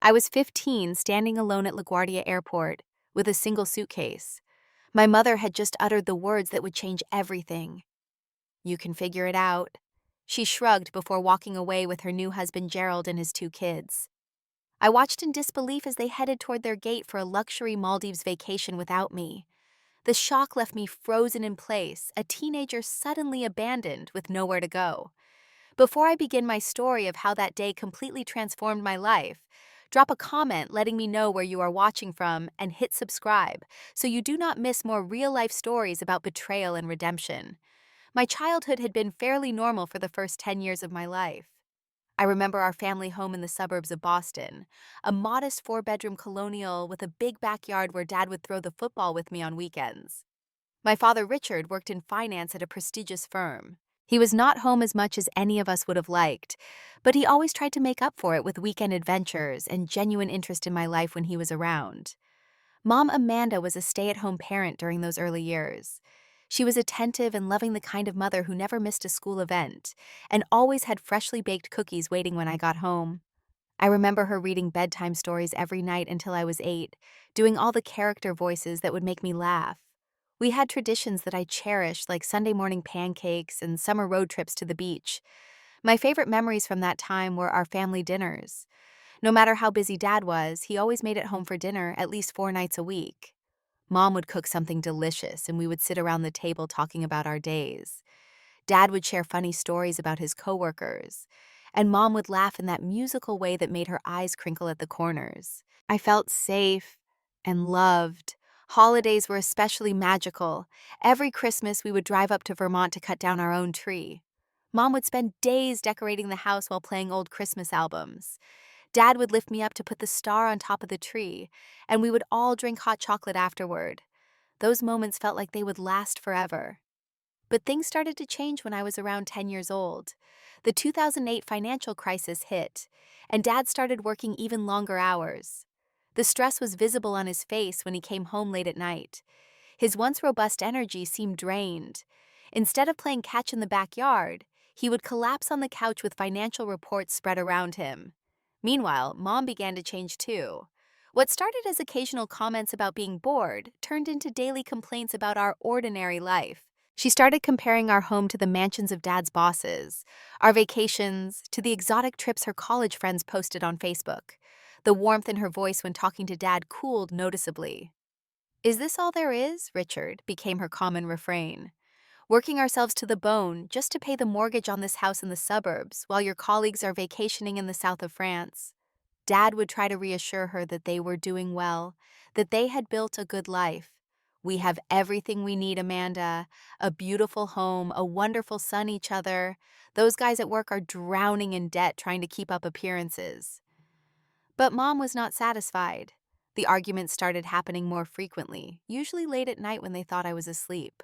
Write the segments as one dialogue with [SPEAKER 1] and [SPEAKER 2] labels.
[SPEAKER 1] I was 15, standing alone at LaGuardia Airport with a single suitcase. My mother had just uttered the words that would change everything. "You can figure it out." She shrugged before walking away with her new husband Gerald and his two kids. I watched in disbelief as they headed toward their gate for a luxury Maldives vacation without me. The shock left me frozen in place, a teenager suddenly abandoned with nowhere to go. Before I begin my story of how that day completely transformed my life, drop a comment letting me know where you are watching from and hit subscribe so you do not miss more real-life stories about betrayal and redemption. My childhood had been fairly normal for the first 10 years of my life. I remember our family home in the suburbs of Boston, a modest four-bedroom colonial with a big backyard where Dad would throw the football with me on weekends. My father, Richard, worked in finance at a prestigious firm. He was not home as much as any of us would have liked, but he always tried to make up for it with weekend adventures and genuine interest in my life when he was around. Mom Amanda was a stay-at-home parent during those early years. She was attentive and loving, the kind of mother who never missed a school event and always had freshly baked cookies waiting when I got home. I remember her reading bedtime stories every night until I was 8, doing all the character voices that would make me laugh. We had traditions that I cherished, like Sunday morning pancakes and summer road trips to the beach. My favorite memories from that time were our family dinners. No matter how busy Dad was, he always made it home for dinner at least 4 nights a week. Mom would cook something delicious, and we would sit around the table talking about our days. Dad would share funny stories about his coworkers, and Mom would laugh in that musical way that made her eyes crinkle at the corners. I felt safe and loved. Holidays were especially magical. Every Christmas, we would drive up to Vermont to cut down our own tree. Mom would spend days decorating the house while playing old Christmas albums. Dad would lift me up to put the star on top of the tree, and we would all drink hot chocolate afterward. Those moments felt like they would last forever. But things started to change when I was around 10 years old. The 2008 financial crisis hit, and Dad started working even longer hours. The stress was visible on his face when he came home late at night. His once robust energy seemed drained. Instead of playing catch in the backyard, he would collapse on the couch with financial reports spread around him. Meanwhile, Mom began to change too. What started as occasional comments about being bored turned into daily complaints about our ordinary life. She started comparing our home to the mansions of Dad's bosses, our vacations to the exotic trips her college friends posted on Facebook. The warmth in her voice when talking to Dad cooled noticeably. "Is this all there is, Richard?" became her common refrain. "Working ourselves to the bone just to pay the mortgage on this house in the suburbs while your colleagues are vacationing in the south of France." Dad would try to reassure her that they were doing well, that they had built a good life. "We have everything we need, Amanda. A beautiful home, a wonderful son, each other. Those guys at work are drowning in debt trying to keep up appearances." But Mom was not satisfied. The arguments started happening more frequently, usually late at night when they thought I was asleep.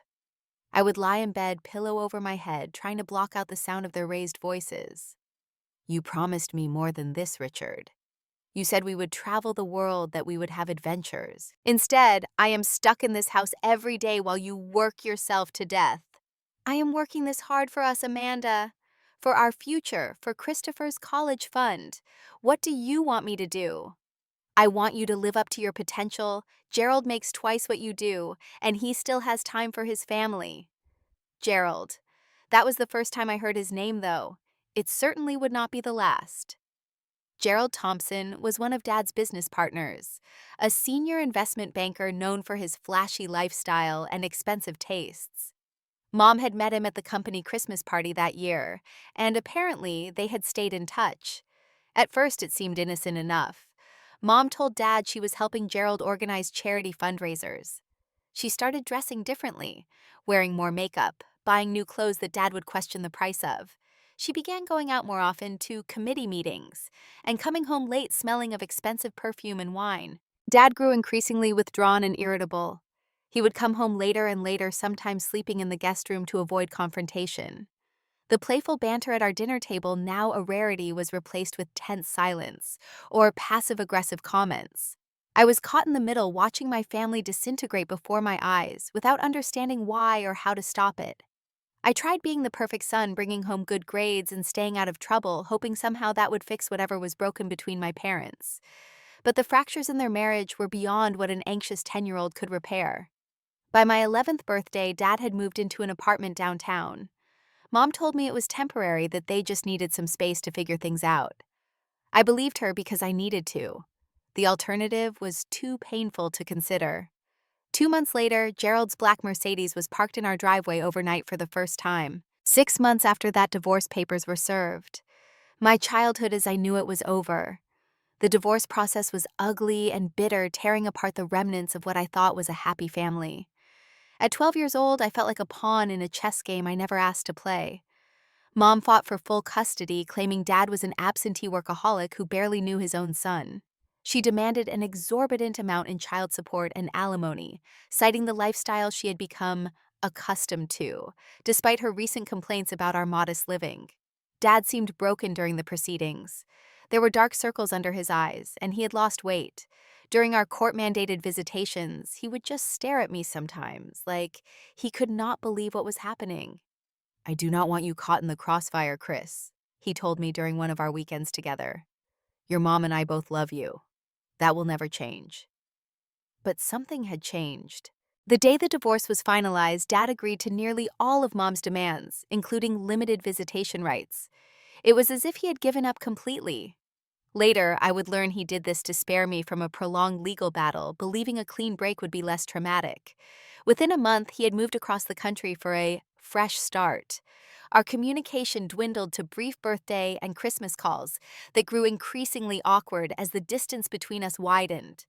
[SPEAKER 1] I would lie in bed, pillow over my head, trying to block out the sound of their raised voices. "You promised me more than this, Richard. You said we would travel the world, that we would have adventures. Instead, I am stuck in this house every day while you work yourself to death." "I am working this hard for us, Amanda. For our future, for Christopher's college fund. What do you want me to do?" "I want you to live up to your potential. Gerald makes twice what you do, and he still has time for his family." Gerald. That was the first time I heard his name, though. It certainly would not be the last. Gerald Thompson was one of Dad's business partners, a senior investment banker known for his flashy lifestyle and expensive tastes. Mom had met him at the company Christmas party that year, and apparently they had stayed in touch. At first, it seemed innocent enough. Mom told Dad she was helping Gerald organize charity fundraisers. She started dressing differently, wearing more makeup, buying new clothes that Dad would question the price of. She began going out more often to committee meetings and coming home late smelling of expensive perfume and wine. Dad grew increasingly withdrawn and irritable. He would come home later and later, sometimes sleeping in the guest room to avoid confrontation. The playful banter at our dinner table, now a rarity, was replaced with tense silence or passive-aggressive comments. I was caught in the middle, watching my family disintegrate before my eyes without understanding why or how to stop it. I tried being the perfect son, bringing home good grades and staying out of trouble, hoping somehow that would fix whatever was broken between my parents. But the fractures in their marriage were beyond what an anxious 10-year-old could repair. By my 11th birthday, Dad had moved into an apartment downtown. Mom told me it was temporary, that they just needed some space to figure things out. I believed her because I needed to. The alternative was too painful to consider. 2 months later, Gerald's black Mercedes was parked in our driveway overnight for the first time. 6 months after that, divorce papers were served. My childhood as I knew it was over. The divorce process was ugly and bitter, tearing apart the remnants of what I thought was a happy family. At 12 years old, I felt like a pawn in a chess game I never asked to play. Mom fought for full custody, claiming Dad was an absentee workaholic who barely knew his own son. She demanded an exorbitant amount in child support and alimony, citing the lifestyle she had become accustomed to, despite her recent complaints about our modest living. Dad seemed broken during the proceedings. There were dark circles under his eyes, and he had lost weight. During our court-mandated visitations, he would just stare at me sometimes, like he could not believe what was happening. "I do not want you caught in the crossfire, Chris," he told me during one of our weekends together. "Your mom and I both love you. That will never change." But something had changed. The day the divorce was finalized, Dad agreed to nearly all of Mom's demands, including limited visitation rights. It was as if he had given up completely. Later, I would learn he did this to spare me from a prolonged legal battle, believing a clean break would be less traumatic. Within a month, he had moved across the country for a fresh start. Our communication dwindled to brief birthday and Christmas calls that grew increasingly awkward as the distance between us widened.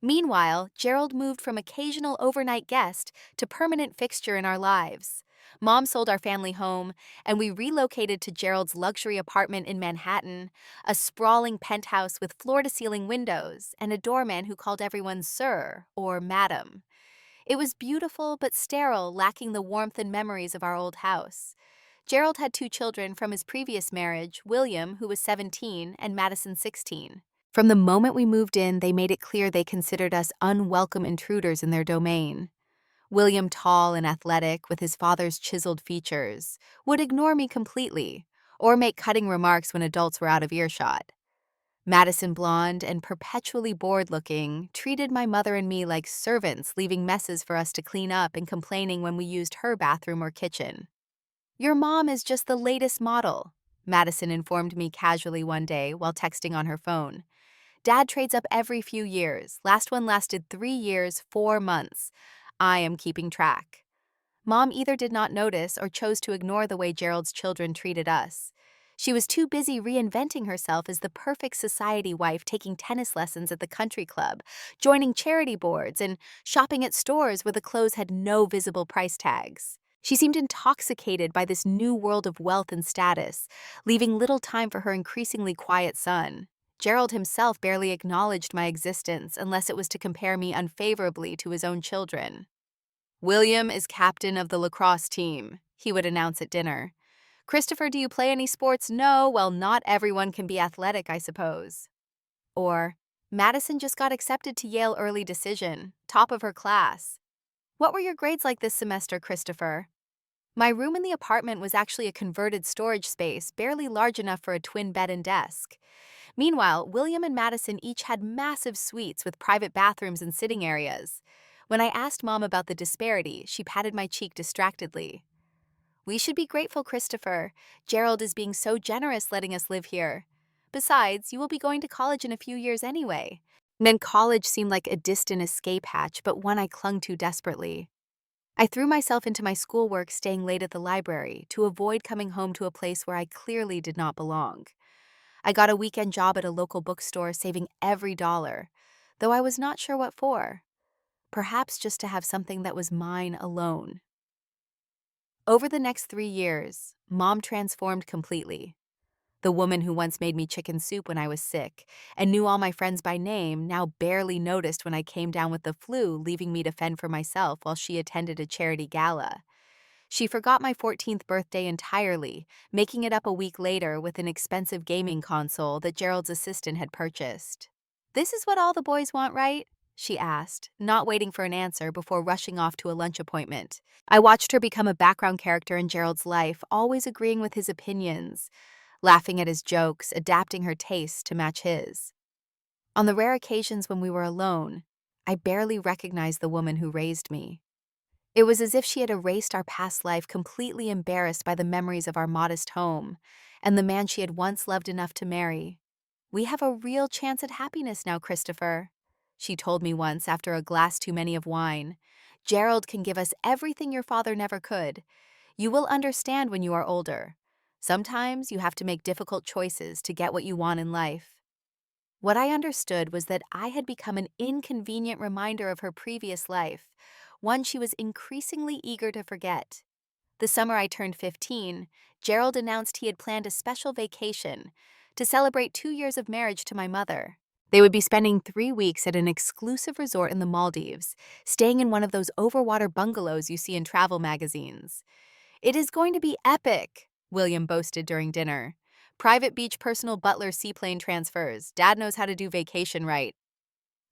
[SPEAKER 1] Meanwhile, Gerald moved from occasional overnight guest to permanent fixture in our lives. Mom sold our family home, and we relocated to Gerald's luxury apartment in Manhattan, a sprawling penthouse with floor-to-ceiling windows and a doorman who called everyone sir or madam. It was beautiful but sterile, lacking the warmth and memories of our old house. Gerald had 2 children from his previous marriage, William, who was 17, and Madison, 16. From the moment we moved in, they made it clear they considered us unwelcome intruders in their domain. William, tall and athletic, with his father's chiseled features, would ignore me completely, or make cutting remarks when adults were out of earshot. Madison, blonde and perpetually bored-looking, treated my mother and me like servants, leaving messes for us to clean up and complaining when we used her bathroom or kitchen. "Your mom is just the latest model," Madison informed me casually one day while texting on her phone. "Dad trades up every few years. Last one lasted 3 years, 4 months. I am keeping track." Mom either did not notice or chose to ignore the way Gerald's children treated us. She was too busy reinventing herself as the perfect society wife, taking tennis lessons at the country club, joining charity boards, and shopping at stores where the clothes had no visible price tags. She seemed intoxicated by this new world of wealth and status, leaving little time for her increasingly quiet son. Gerald himself barely acknowledged my existence unless it was to compare me unfavorably to his own children. "William is captain of the lacrosse team," he would announce at dinner. "Christopher, do you play any sports?" "No, well, not everyone can be athletic, I suppose." Or, "Madison just got accepted to Yale early decision, top of her class." "What were your grades like this semester, Christopher?" My room in the apartment was actually a converted storage space, barely large enough for a twin bed and desk. Meanwhile, William and Madison each had massive suites with private bathrooms and sitting areas. When I asked Mom about the disparity, she patted my cheek distractedly. "We should be grateful, Christopher. Gerald is being so generous letting us live here. Besides, you will be going to college in a few years anyway." And then college seemed like a distant escape hatch, but one I clung to desperately. I threw myself into my schoolwork, staying late at the library, to avoid coming home to a place where I clearly did not belong. I got a weekend job at a local bookstore, saving every dollar, though I was not sure what for. Perhaps just to have something that was mine alone. Over the next 3 years, Mom transformed completely. The woman who once made me chicken soup when I was sick and knew all my friends by name now barely noticed when I came down with the flu, leaving me to fend for myself while she attended a charity gala. She forgot my 14th birthday entirely, making it up a week later with an expensive gaming console that Gerald's assistant had purchased. "This is what all the boys want, right?" she asked, not waiting for an answer before rushing off to a lunch appointment. I watched her become a background character in Gerald's life, always agreeing with his opinions, laughing at his jokes, adapting her tastes to match his. On the rare occasions when we were alone, I barely recognized the woman who raised me. It was as if she had erased our past life, completely embarrassed by the memories of our modest home and the man she had once loved enough to marry. "We have a real chance at happiness now, Christopher," she told me once after a glass too many of wine. "Gerald can give us everything your father never could. You will understand when you are older. Sometimes you have to make difficult choices to get what you want in life." What I understood was that I had become an inconvenient reminder of her previous life, one she was increasingly eager to forget. The summer I turned 15, Gerald announced he had planned a special vacation to celebrate 2 years of marriage to my mother. They would be spending 3 weeks at an exclusive resort in the Maldives, staying in one of those overwater bungalows you see in travel magazines. "It is going to be epic," William boasted during dinner. "Private beach personal butler seaplane transfers. Dad knows how to do vacation right."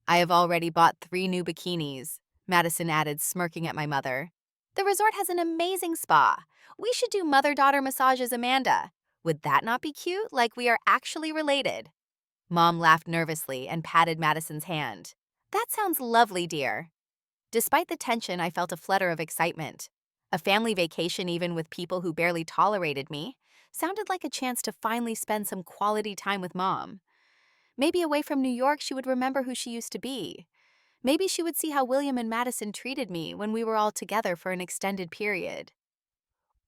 [SPEAKER 1] "I have already bought 3 new bikinis," Madison added, smirking at my mother. "The resort has an amazing spa. We should do mother-daughter massages, Amanda. Would that not be cute, like we are actually related?" Mom laughed nervously and patted Madison's hand. "That sounds lovely, dear." Despite the tension, I felt a flutter of excitement. A family vacation, even with people who barely tolerated me, sounded like a chance to finally spend some quality time with Mom. Maybe away from New York, she would remember who she used to be. Maybe she would see how William and Madison treated me when we were all together for an extended period.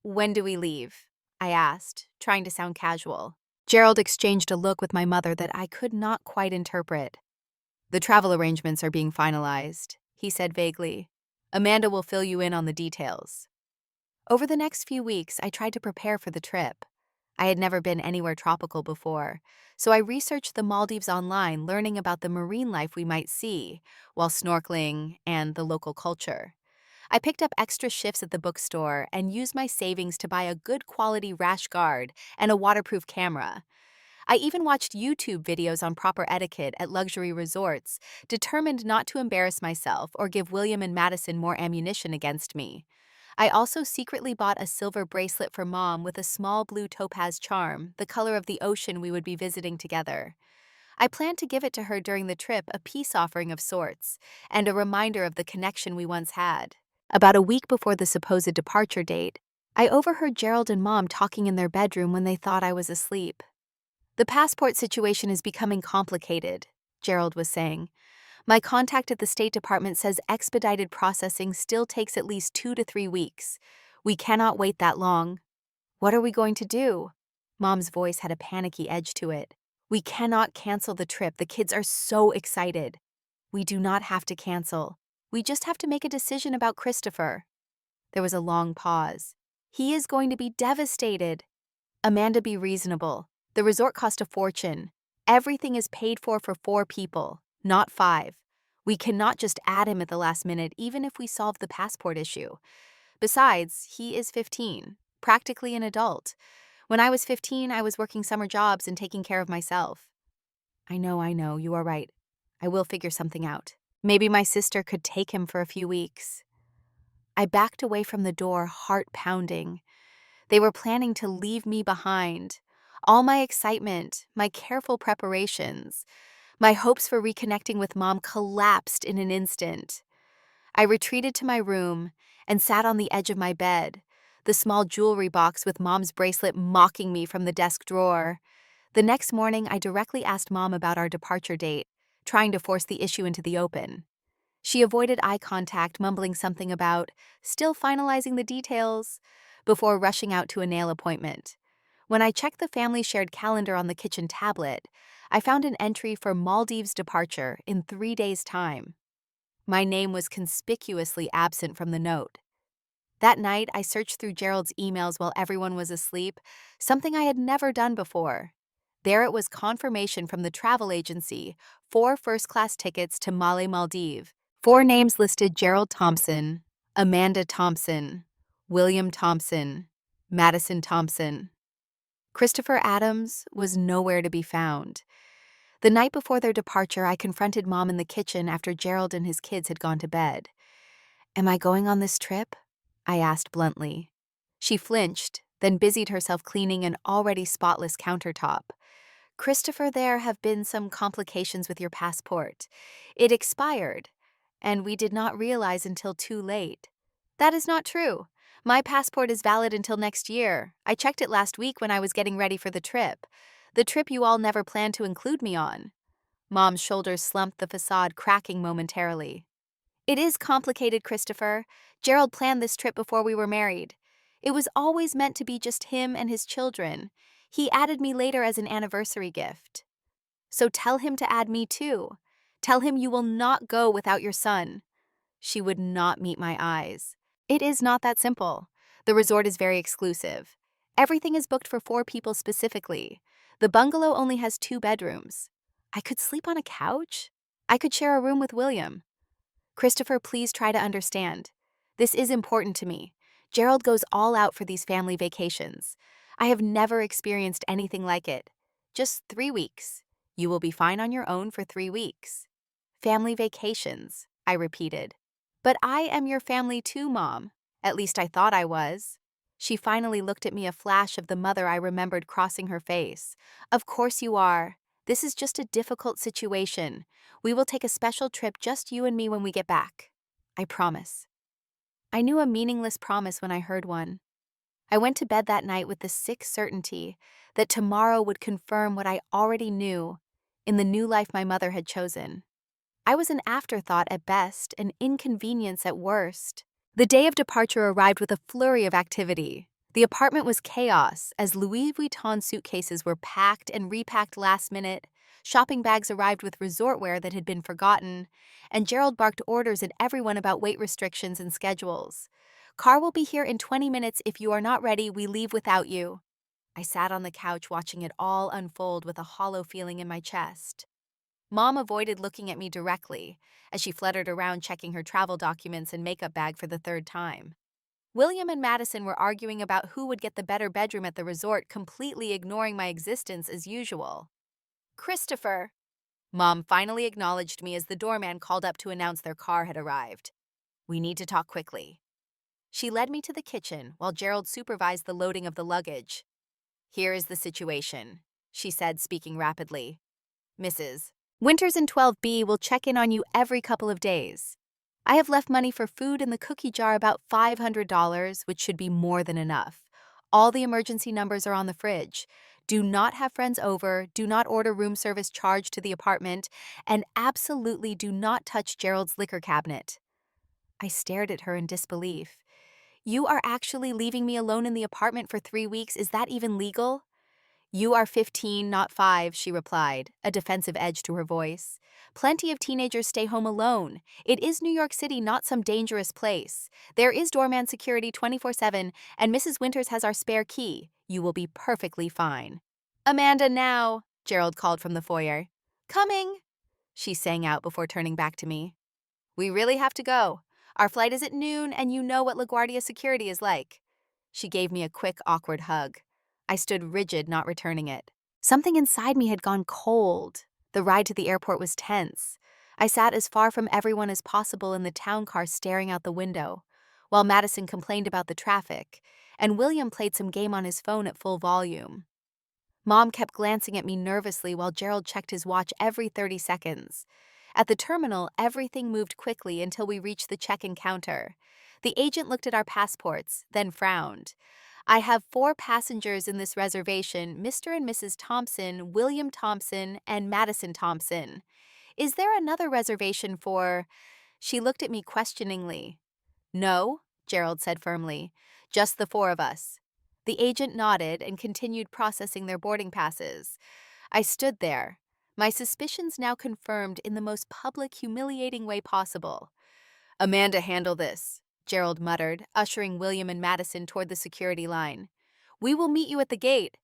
[SPEAKER 1] "When do we leave?" I asked, trying to sound casual. Gerald exchanged a look with my mother that I could not quite interpret. "The travel arrangements are being finalized," he said vaguely. "Amanda will fill you in on the details." Over the next few weeks, I tried to prepare for the trip. I had never been anywhere tropical before, so I researched the Maldives online, learning about the marine life we might see while snorkeling and the local culture. I picked up extra shifts at the bookstore and used my savings to buy a good quality rash guard and a waterproof camera. I even watched YouTube videos on proper etiquette at luxury resorts, determined not to embarrass myself or give William and Madison more ammunition against me. I also secretly bought a silver bracelet for Mom with a small blue topaz charm, the color of the ocean we would be visiting together. I planned to give it to her during the trip, a peace offering of sorts, and a reminder of the connection we once had. About a week before the supposed departure date, I overheard Gerald and Mom talking in their bedroom when they thought I was asleep. "The passport situation is becoming complicated," Gerald was saying. "My contact at the State Department says expedited processing still takes at least 2 to 3 weeks. We cannot wait that long." "What are we going to do?" Mom's voice had a panicky edge to it. "We cannot cancel the trip. The kids are so excited." "We do not have to cancel. We just have to make a decision about Christopher." There was a long pause. "He is going to be devastated." "Amanda, be reasonable. The resort cost a fortune. Everything is paid for 4 people, not 5. We cannot just add him at the last minute, even if we solve the passport issue. Besides, he is 15, practically an adult. When I was 15, I was working summer jobs and taking care of myself." I know, you are right. I will figure something out. Maybe my sister could take him for a few weeks." I backed away from the door, heart pounding. They were planning to leave me behind. All my excitement, my careful preparations, my hopes for reconnecting with Mom collapsed in an instant. I retreated to my room and sat on the edge of my bed, the small jewelry box with Mom's bracelet mocking me from the desk drawer. The next morning, I directly asked Mom about our departure date, trying to force the issue into the open. She avoided eye contact, mumbling something about still finalizing the details before rushing out to a nail appointment. When I checked the family shared calendar on the kitchen tablet, I found an entry for Maldives departure in 3 days' time. My name was conspicuously absent from the note. That night, I searched through Gerald's emails while everyone was asleep, something I had never done before. There it was, confirmation from the travel agency, 4 first-class tickets to Maldives. 4 names listed: Gerald Thompson, Amanda Thompson, William Thompson, Madison Thompson. Christopher Adams was nowhere to be found. The night before their departure, I confronted Mom in the kitchen after Gerald and his kids had gone to bed. "Am I going on this trip?" I asked bluntly. She flinched, then busied herself cleaning an already spotless countertop. "Christopher, there have been some complications with your passport. It expired, and we did not realize until too late." "That is not true. My passport is valid until next year. I checked it last week when I was getting ready for the trip. The trip you all never planned to include me on." Mom's shoulders slumped, the facade cracking momentarily. "It is complicated, Christopher. Gerald planned this trip before we were married. It was always meant to be just him and his children. He added me later as an anniversary gift. So tell him to add me too. Tell him you will not go without your son." She would not meet my eyes. "It is not that simple. The resort is very exclusive. Everything is booked for 4 people specifically. The bungalow only has 2 bedrooms. I could sleep on a couch. I could share a room with William. Christopher, please try to understand. This is important to me. Gerald goes all out for these family vacations. I have never experienced anything like it. Just 3 weeks. You will be fine on your own for 3 weeks." "Family vacations," I repeated. "But I am your family too, Mom. At least I thought I was." She finally looked at me, a flash of the mother I remembered crossing her face. "Of course you are. This is just a difficult situation. We will take a special trip, just you and me, when we get back. I promise." I knew a meaningless promise when I heard one. I went to bed that night with the sick certainty that tomorrow would confirm what I already knew in the new life my mother had chosen. I was an afterthought at best, an inconvenience at worst. The day of departure arrived with a flurry of activity. The apartment was chaos as Louis Vuitton suitcases were packed and repacked last minute, shopping bags arrived with resort wear that had been forgotten, and Gerald barked orders at everyone about weight restrictions and schedules. "Car will be here in 20 minutes. If you are not ready, we leave without you." I sat on the couch watching it all unfold with a hollow feeling in my chest. Mom avoided looking at me directly as she fluttered around checking her travel documents and makeup bag for the 3rd time. William and Madison were arguing about who would get the better bedroom at the resort, completely ignoring my existence as usual. "Christopher." Mom finally acknowledged me as the doorman called up to announce their car had arrived. "We need to talk quickly." She led me to the kitchen while Gerald supervised the loading of the luggage. "Here is the situation," she said, speaking rapidly. "Mrs. Winters in 12B will check in on you every couple of days. I have left money for food in the cookie jar, about $500, which should be more than enough. All the emergency numbers are on the fridge. Do not have friends over, do not order room service charged to the apartment, and absolutely do not touch Gerald's liquor cabinet." I stared at her in disbelief. "You are actually leaving me alone in the apartment for 3 weeks? Is that even legal?" "You are 15, not 5, she replied, a defensive edge to her voice. "Plenty of teenagers stay home alone. It is New York City, not some dangerous place. There is doorman security 24/7, and Mrs. Winters has our spare key. You will be perfectly fine." "Amanda, now," Gerald called from the foyer. "Coming," she sang out before turning back to me. "We really have to go. Our flight is at noon, and you know what LaGuardia security is like." She gave me a quick, awkward hug. I stood rigid, not returning it. Something inside me had gone cold. The ride to the airport was tense. I sat as far from everyone as possible in the town car, staring out the window, while Madison complained about the traffic, and William played some game on his phone at full volume. Mom kept glancing at me nervously while Gerald checked his watch every 30 seconds. At the terminal, everything moved quickly until we reached the check-in counter. The agent looked at our passports, then frowned. "I have 4 passengers in this reservation, Mr. and Mrs. Thompson, William Thompson, and Madison Thompson. Is there another reservation for—" She looked at me questioningly. "No," Gerald said firmly. "Just the 4 of us." The agent nodded and continued processing their boarding passes. I stood there, my suspicions now confirmed in the most public, humiliating way possible. "Amanda, handle this," Gerald muttered, ushering William and Madison toward the security line. "We will meet you at the gate."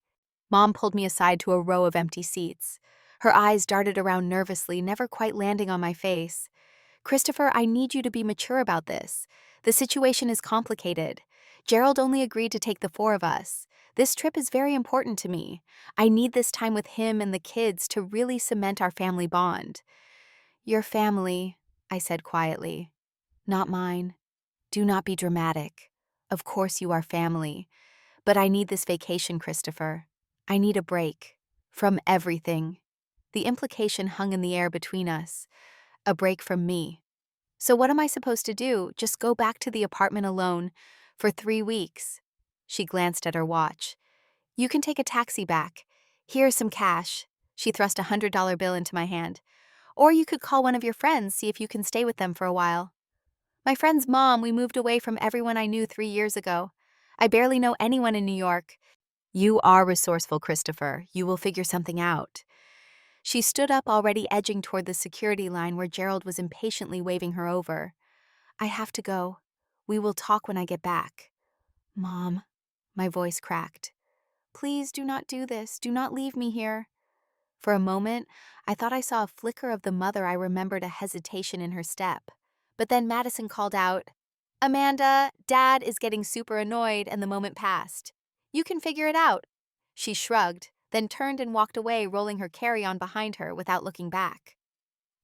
[SPEAKER 1] Mom pulled me aside to a row of empty seats. Her eyes darted around nervously, never quite landing on my face. "Christopher, I need you to be mature about this. The situation is complicated. Gerald only agreed to take the 4 of us. This trip is very important to me. I need this time with him and the kids to really cement our family bond. Your family, I said quietly. Not mine. Do not be dramatic. Of course you are family. But I need this vacation, Christopher. I need a break. From everything. The implication hung in the air between us. A break from me. So what am I supposed to do? Just go back to the apartment alone for 3 weeks? She glanced at her watch. You can take a taxi back. Here's some cash. She thrust a $100 bill into my hand. Or you could call one of your friends, see if you can stay with them for a while. My friend's mom, we moved away from everyone I knew 3 years ago. I barely know anyone in New York. You are resourceful, Christopher. You will figure something out. She stood up, already edging toward the security line where Gerald was impatiently waving her over. I have to go. We will talk when I get back. Mom, my voice cracked. Please do not do this. Do not leave me here. For a moment, I thought I saw a flicker of the mother. I remembered a hesitation in her step. But then Madison called out, Amanda, Dad is getting super annoyed, and the moment passed. You can figure it out. She shrugged, then turned and walked away, rolling her carry-on behind her without looking back.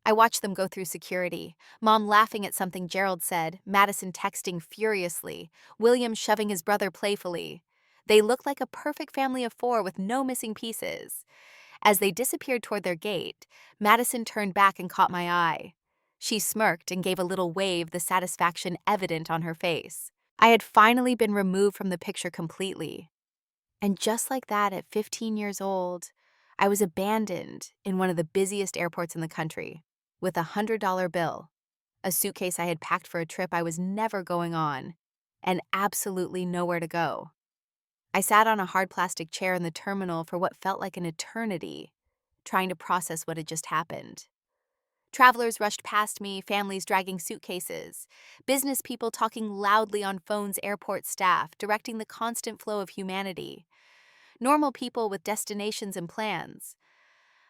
[SPEAKER 1] I watched them go through security, Mom laughing at something Gerald said, Madison texting furiously, William shoving his brother playfully. They looked like a perfect family of 4 with no missing pieces. As they disappeared toward their gate, Madison turned back and caught my eye. She smirked and gave a little wave, the satisfaction evident on her face. I had finally been removed from the picture completely. And just like that, at 15 years old, I was abandoned in one of the busiest airports in the country, with a $100 bill, a suitcase I had packed for a trip I was never going on, and absolutely nowhere to go. I sat on a hard plastic chair in the terminal for what felt like an eternity, trying to process what had just happened. Travelers rushed past me, families dragging suitcases, business people talking loudly on phones, airport staff directing the constant flow of humanity, normal people with destinations and plans.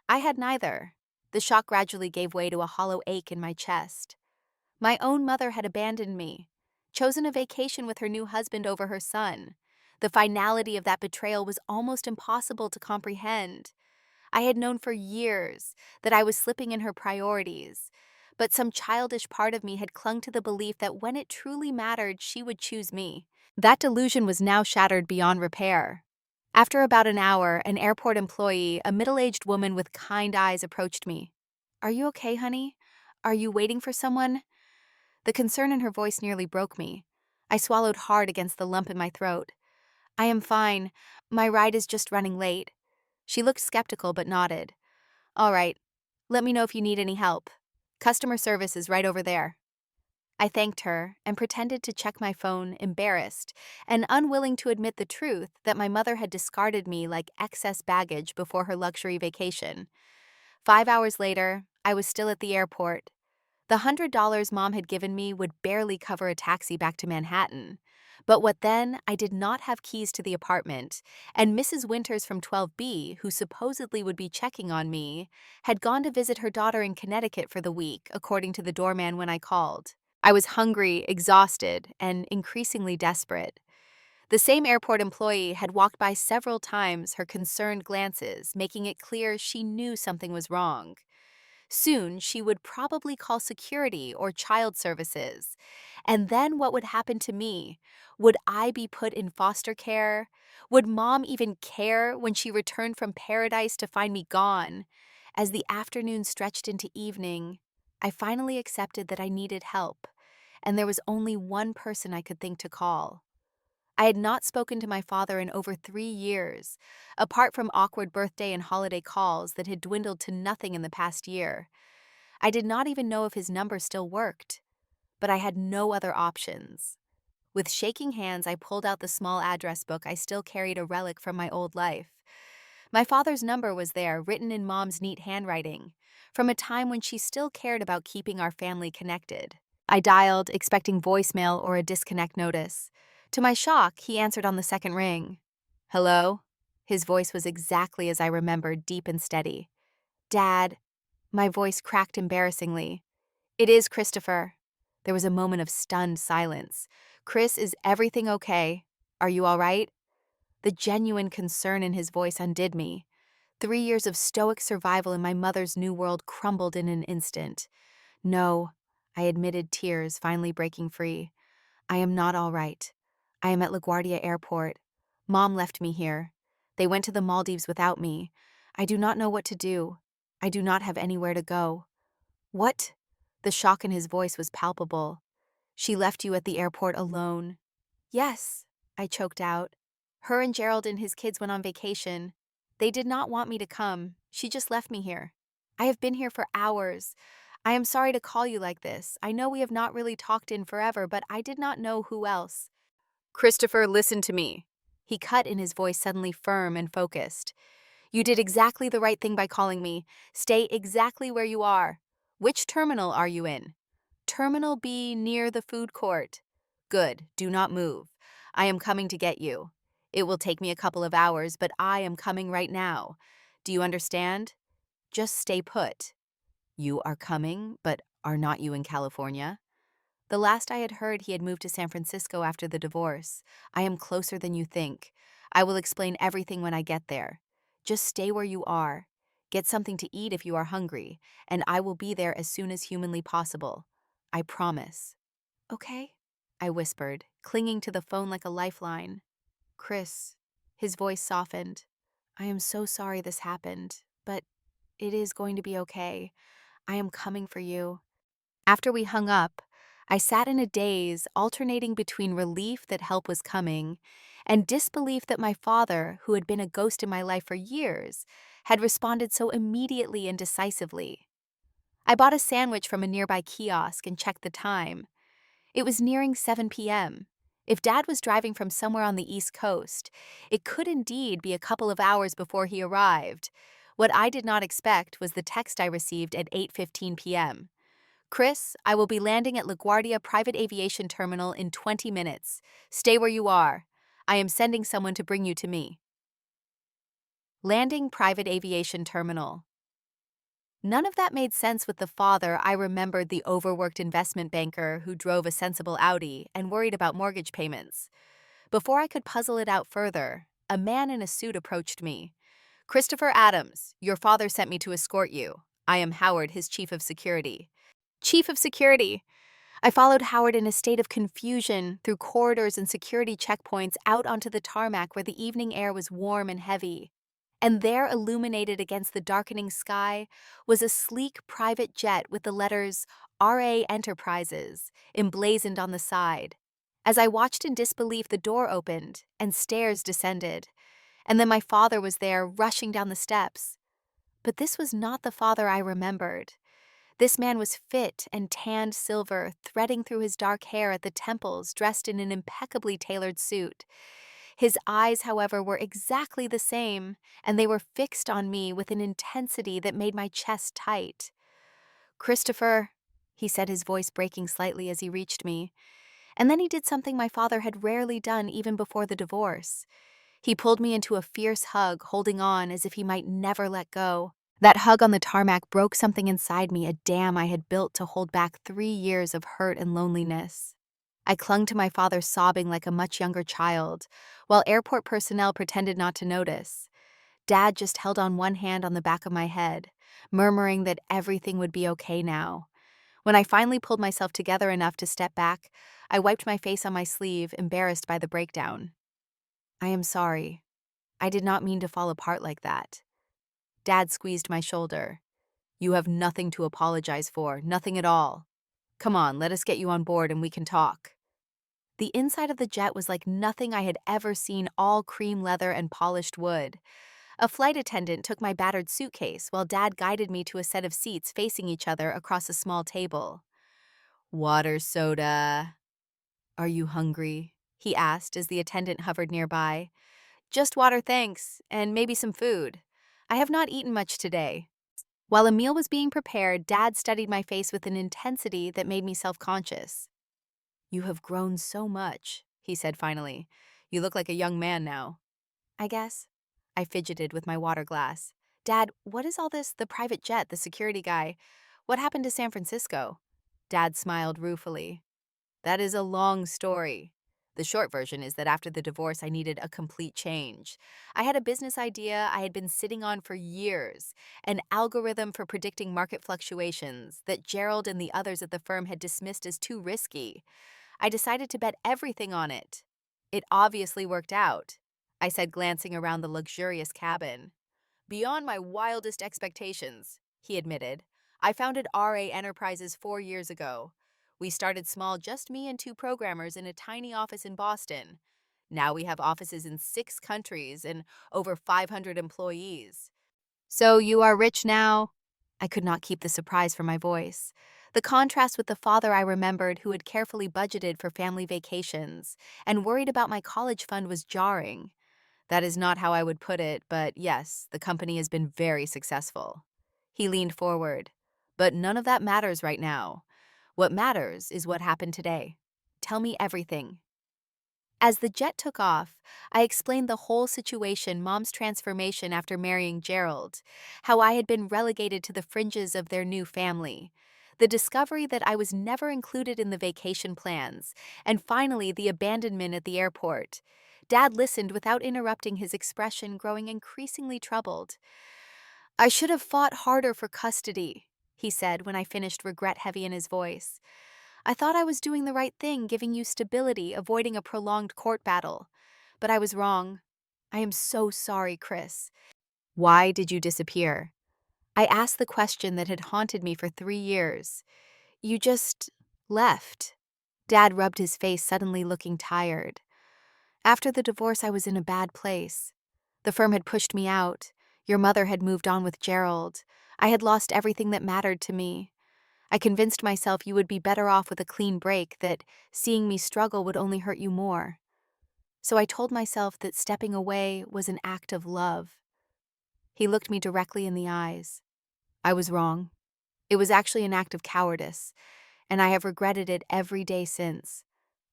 [SPEAKER 1] I had neither. The shock gradually gave way to a hollow ache in my chest. My own mother had abandoned me, chosen a vacation with her new husband over her son. The finality of that betrayal was almost impossible to comprehend. I had known for years that I was slipping in her priorities, but some childish part of me had clung to the belief that when it truly mattered, she would choose me. That delusion was now shattered beyond repair. After about an hour, an airport employee, a middle-aged woman with kind eyes, approached me. Are you okay, honey? Are you waiting for someone? The concern in her voice nearly broke me. I swallowed hard against the lump in my throat. I am fine. My ride is just running late. She looked skeptical but nodded. All right. Let me know if you need any help. Customer service is right over there. I thanked her and pretended to check my phone, embarrassed and unwilling to admit the truth that my mother had discarded me like excess baggage before her luxury vacation. 5 hours later, I was still at the airport. The $100 Mom had given me would barely cover a taxi back to Manhattan. But what then? I did not have keys to the apartment, and Mrs. Winters from 12B, who supposedly would be checking on me, had gone to visit her daughter in Connecticut for the week, according to the doorman when I called. I was hungry, exhausted, and increasingly desperate. The same airport employee had walked by several times, her concerned glances making it clear she knew something was wrong. Soon, she would probably call security or child services. And then what would happen to me? Would I be put in foster care? Would Mom even care when she returned from paradise to find me gone? As the afternoon stretched into evening, I finally accepted that I needed help, and there was only one person I could think to call. I had not spoken to my father in over 3 years, apart from awkward birthday and holiday calls that had dwindled to nothing in the past year. I did not even know if his number still worked, but I had no other options. With shaking hands, I pulled out the small address book I still carried, a relic from my old life. My father's number was there, written in Mom's neat handwriting, from a time when she still cared about keeping our family connected. I dialed, expecting voicemail or a disconnect notice. To my shock, he answered on the second ring. Hello? His voice was exactly as I remembered, deep and steady. Dad. My voice cracked embarrassingly. It is Christopher. There was a moment of stunned silence. Chris, is everything okay? Are you all right? The genuine concern in his voice undid me. 3 years of stoic survival in my mother's new world crumbled in an instant. No, I admitted, tears finally breaking free. I am not all right. I am at LaGuardia Airport. Mom left me here. They went to the Maldives without me. I do not know what to do. I do not have anywhere to go. What? The shock in his voice was palpable. She left you at the airport alone. Yes, I choked out. Her and Gerald and his kids went on vacation. They did not want me to come. She just left me here. I have been here for hours. I am sorry to call you like this. I know we have not really talked in forever, but I did not know who else. Christopher, listen to me. He cut in, his voice suddenly firm and focused. You did exactly the right thing by calling me. Stay exactly where you are. Which terminal are you in? Terminal B, near the food court. Good, do not move. I am coming to get you. It will take me a couple of hours, but I am coming right now. Do you understand? Just stay put. You are coming, but are not you in California? The last I had heard, he had moved to San Francisco after the divorce. I am closer than you think. I will explain everything when I get there. Just stay where you are. Get something to eat if you are hungry, and I will be there as soon as humanly possible. I promise. Okay? I whispered, clinging to the phone like a lifeline. Chris. His voice softened. I am so sorry this happened, but it is going to be okay. I am coming for you. After we hung up, I sat in a daze, alternating between relief that help was coming and disbelief that my father, who had been a ghost in my life for years, had responded so immediately and decisively. I bought a sandwich from a nearby kiosk and checked the time. It was nearing 7 p.m. If Dad was driving from somewhere on the East Coast, it could indeed be a couple of hours before he arrived. What I did not expect was the text I received at 8:15 p.m. Chris, I will be landing at LaGuardia Private Aviation Terminal in 20 minutes. Stay where you are. I am sending someone to bring you to me. Landing Private Aviation Terminal. None of that made sense with the father. I remembered, the overworked investment banker who drove a sensible Audi and worried about mortgage payments. Before I could puzzle it out further, a man in a suit approached me. Christopher Adams, your father sent me to escort you. I am Howard, his chief of security. Chief of security. I followed Howard in a state of confusion through corridors and security checkpoints out onto the tarmac where the evening air was warm and heavy. And there, illuminated against the darkening sky, was a sleek private jet with the letters RA Enterprises emblazoned on the side. As I watched in disbelief, the door opened and stairs descended. And then my father was there, rushing down the steps. But this was not the father I remembered. This man was fit and tanned silver, threading through his dark hair at the temples, dressed in an impeccably tailored suit. His eyes, however, were exactly the same, and they were fixed on me with an intensity that made my chest tight. Christopher, he said, his voice breaking slightly as he reached me. And then he did something my father had rarely done even before the divorce. He pulled me into a fierce hug, holding on as if he might never let go. That hug on the tarmac broke something inside me, a dam I had built to hold back 3 years of hurt and loneliness. I clung to my father, sobbing like a much younger child, while airport personnel pretended not to notice. Dad just held on one hand on the back of my head, murmuring that everything would be okay now. When I finally pulled myself together enough to step back, I wiped my face on my sleeve, embarrassed by the breakdown. I am sorry. I did not mean to fall apart like that. Dad squeezed my shoulder. You have nothing to apologize for, nothing at all. Come on, let us get you on board and we can talk. The inside of the jet was like nothing I had ever seen, all cream leather and polished wood. A flight attendant took my battered suitcase while Dad guided me to a set of seats facing each other across a small table. Water, soda. Are you hungry? He asked as the attendant hovered nearby. Just water, thanks, and maybe some food. I have not eaten much today. While a meal was being prepared, Dad studied my face with an intensity that made me self-conscious. You have grown so much, he said finally. You look like a young man now. I guess. I fidgeted with my water glass. Dad, what is all this? The private jet, the security guy. What happened to San Francisco? Dad smiled ruefully. That is a long story. The short version is that after the divorce, I needed a complete change. I had a business idea I had been sitting on for years, an algorithm for predicting market fluctuations that Gerald and the others at the firm had dismissed as too risky. I decided to bet everything on it. It obviously worked out, I said, glancing around the luxurious cabin. Beyond my wildest expectations, he admitted. I founded RA Enterprises 4 years ago. We started small, just me and two programmers in a tiny office in Boston. Now we have offices in 6 countries and over 500 employees. So you are rich now? I could not keep the surprise from my voice. The contrast with the father I remembered who had carefully budgeted for family vacations and worried about my college fund was jarring. That is not how I would put it, but yes, the company has been very successful. He leaned forward. But none of that matters right now. What matters is what happened today. Tell me everything. As the jet took off, I explained the whole situation, Mom's transformation after marrying Gerald, how I had been relegated to the fringes of their new family, the discovery that I was never included in the vacation plans, and finally the abandonment at the airport. Dad listened without interrupting, his expression growing increasingly troubled. I should have fought harder for custody, he said when I finished, regret heavy in his voice. I thought I was doing the right thing, giving you stability, avoiding a prolonged court battle. But I was wrong. I am so sorry, Chris. Why did you disappear? I asked the question that had haunted me for 3 years. You just left. Dad rubbed his face, suddenly looking tired. After the divorce, I was in a bad place. The firm had pushed me out. Your mother had moved on with Gerald. I had lost everything that mattered to me. I convinced myself you would be better off with a clean break, that seeing me struggle would only hurt you more. So I told myself that stepping away was an act of love. He looked me directly in the eyes. I was wrong. It was actually an act of cowardice, and I have regretted it every day since.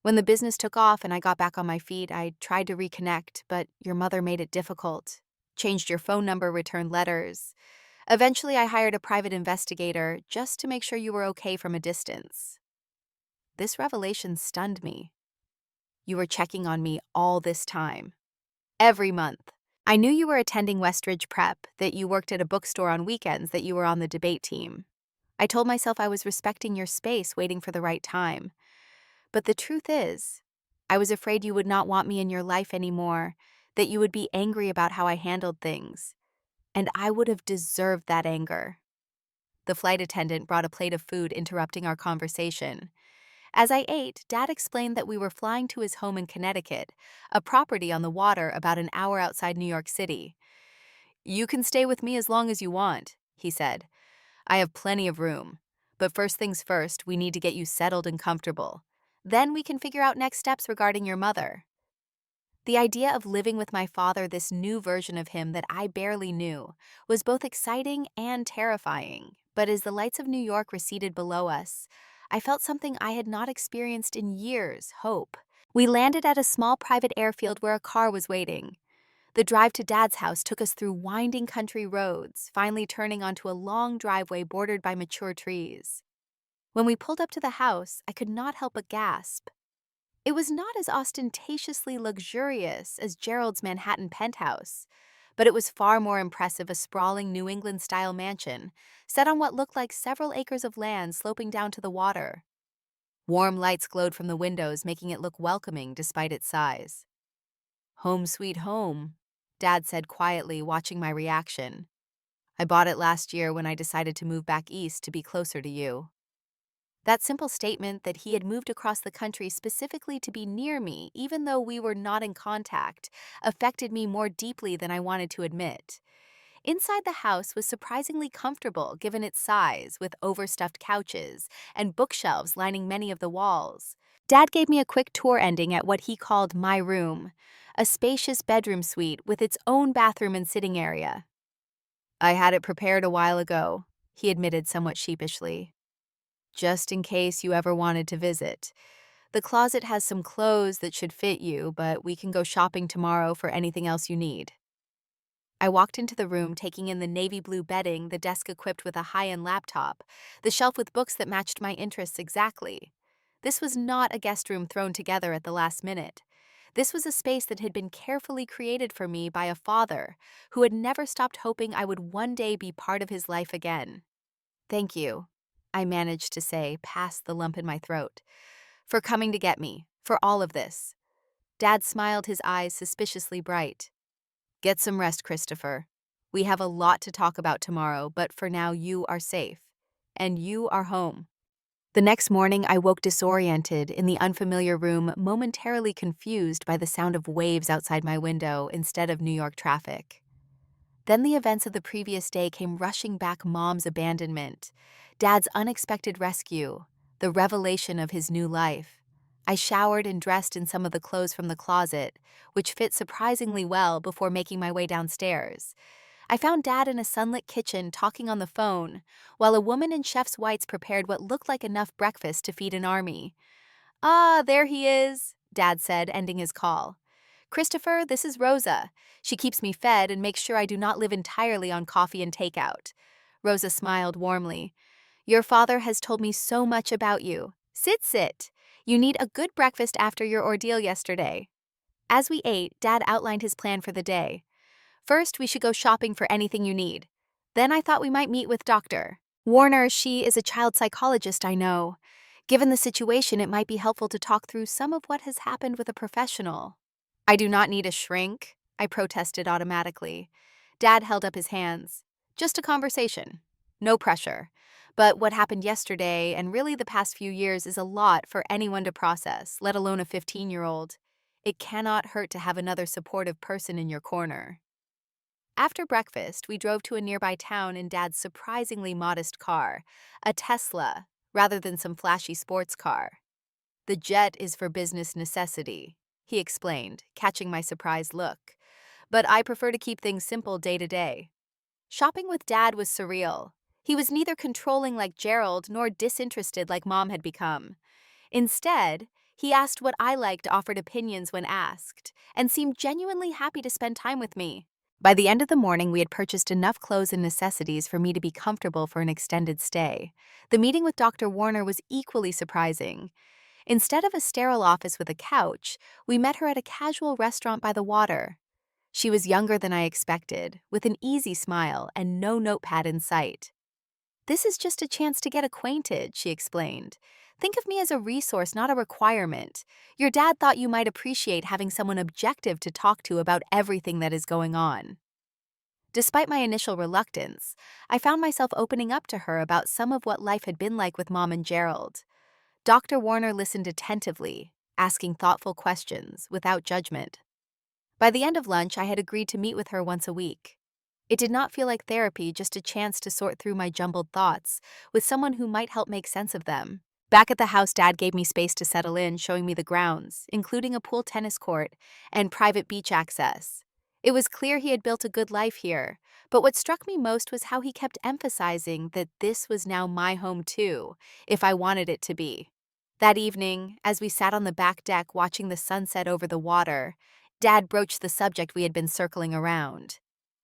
[SPEAKER 1] When the business took off and I got back on my feet, I tried to reconnect, but your mother made it difficult. Changed your phone number, returned letters. Eventually, I hired a private investigator just to make sure you were okay from a distance. This revelation stunned me. You were checking on me all this time. Every month. I knew you were attending Westridge Prep, that you worked at a bookstore on weekends, that you were on the debate team. I told myself I was respecting your space, waiting for the right time. But the truth is, I was afraid you would not want me in your life anymore, that you would be angry about how I handled things. And I would have deserved that anger. The flight attendant brought a plate of food, interrupting our conversation. As I ate, Dad explained that we were flying to his home in Connecticut, a property on the water about an hour outside New York City. You can stay with me as long as you want, he said. I have plenty of room. But first things first, we need to get you settled and comfortable. Then we can figure out next steps regarding your mother. The idea of living with my father, this new version of him that I barely knew, was both exciting and terrifying. But as the lights of New York receded below us, I felt something I had not experienced in years: hope. We landed at a small private airfield where a car was waiting. The drive to Dad's house took us through winding country roads, finally turning onto a long driveway bordered by mature trees. When we pulled up to the house, I could not help but gasp. It was not as ostentatiously luxurious as Gerald's Manhattan penthouse, but it was far more impressive, a sprawling New England-style mansion set on what looked like several acres of land sloping down to the water. Warm lights glowed from the windows, making it look welcoming despite its size. Home sweet home, Dad said quietly, watching my reaction. I bought it last year when I decided to move back east to be closer to you. That simple statement, that he had moved across the country specifically to be near me, even though we were not in contact, affected me more deeply than I wanted to admit. Inside the house was surprisingly comfortable given its size, with overstuffed couches and bookshelves lining many of the walls. Dad gave me a quick tour, ending at what he called my room, a spacious bedroom suite with its own bathroom and sitting area. I had it prepared a while ago, he admitted somewhat sheepishly. Just in case you ever wanted to visit. The closet has some clothes that should fit you, but we can go shopping tomorrow for anything else you need. I walked into the room, taking in the navy blue bedding, the desk equipped with a high-end laptop, the shelf with books that matched my interests exactly. This was not a guest room thrown together at the last minute. This was a space that had been carefully created for me by a father who had never stopped hoping I would one day be part of his life again. "Thank you," I managed to say, past the lump in my throat, "for coming to get me, for all of this." Dad smiled, his eyes suspiciously bright. "Get some rest, Christopher. We have a lot to talk about tomorrow, but for now you are safe. And you are home." The next morning, I woke disoriented in the unfamiliar room, momentarily confused by the sound of waves outside my window instead of New York traffic. Then the events of the previous day came rushing back: Mom's abandonment, Dad's unexpected rescue, the revelation of his new life. I showered and dressed in some of the clothes from the closet, which fit surprisingly well, before making my way downstairs. I found Dad in a sunlit kitchen talking on the phone, while a woman in chef's whites prepared what looked like enough breakfast to feed an army. "Ah, there he is," Dad said, ending his call. "Christopher, this is Rosa. She keeps me fed and makes sure I do not live entirely on coffee and takeout." Rosa smiled warmly. "Your father has told me so much about you. Sit. You need a good breakfast after your ordeal yesterday." As we ate, Dad outlined his plan for the day. "First, we should go shopping for anything you need. Then I thought we might meet with Dr. Warner. She is a child psychologist I know. Given the situation, it might be helpful to talk through some of what has happened with a professional." "I do not need a shrink," I protested automatically. Dad held up his hands. "Just a conversation. No pressure. But what happened yesterday, and really the past few years, is a lot for anyone to process, let alone a 15-year-old. It cannot hurt to have another supportive person in your corner." After breakfast, we drove to a nearby town in Dad's surprisingly modest car, a Tesla, rather than some flashy sports car. "The jet is for business necessity," he explained, catching my surprised look. "But I prefer to keep things simple day to day." Shopping with Dad was surreal. He was neither controlling like Gerald nor disinterested like Mom had become. Instead, he asked what I liked, offered opinions when asked, and seemed genuinely happy to spend time with me. By the end of the morning, we had purchased enough clothes and necessities for me to be comfortable for an extended stay. The meeting with Dr. Warner was equally surprising. Instead of a sterile office with a couch, we met her at a casual restaurant by the water. She was younger than I expected, with an easy smile and no notepad in sight. "This is just a chance to get acquainted," she explained. "Think of me as a resource, not a requirement. Your dad thought you might appreciate having someone objective to talk to about everything that is going on." Despite my initial reluctance, I found myself opening up to her about some of what life had been like with Mom and Gerald. Dr. Warner listened attentively, asking thoughtful questions without judgment. By the end of lunch, I had agreed to meet with her once a week. It did not feel like therapy, just a chance to sort through my jumbled thoughts with someone who might help make sense of them. Back at the house, Dad gave me space to settle in, showing me the grounds, including a pool tennis court and private beach access. It was clear he had built a good life here, but what struck me most was how he kept emphasizing that this was now my home too, if I wanted it to be. That evening, as we sat on the back deck watching the sunset over the water, Dad broached the subject we had been circling around.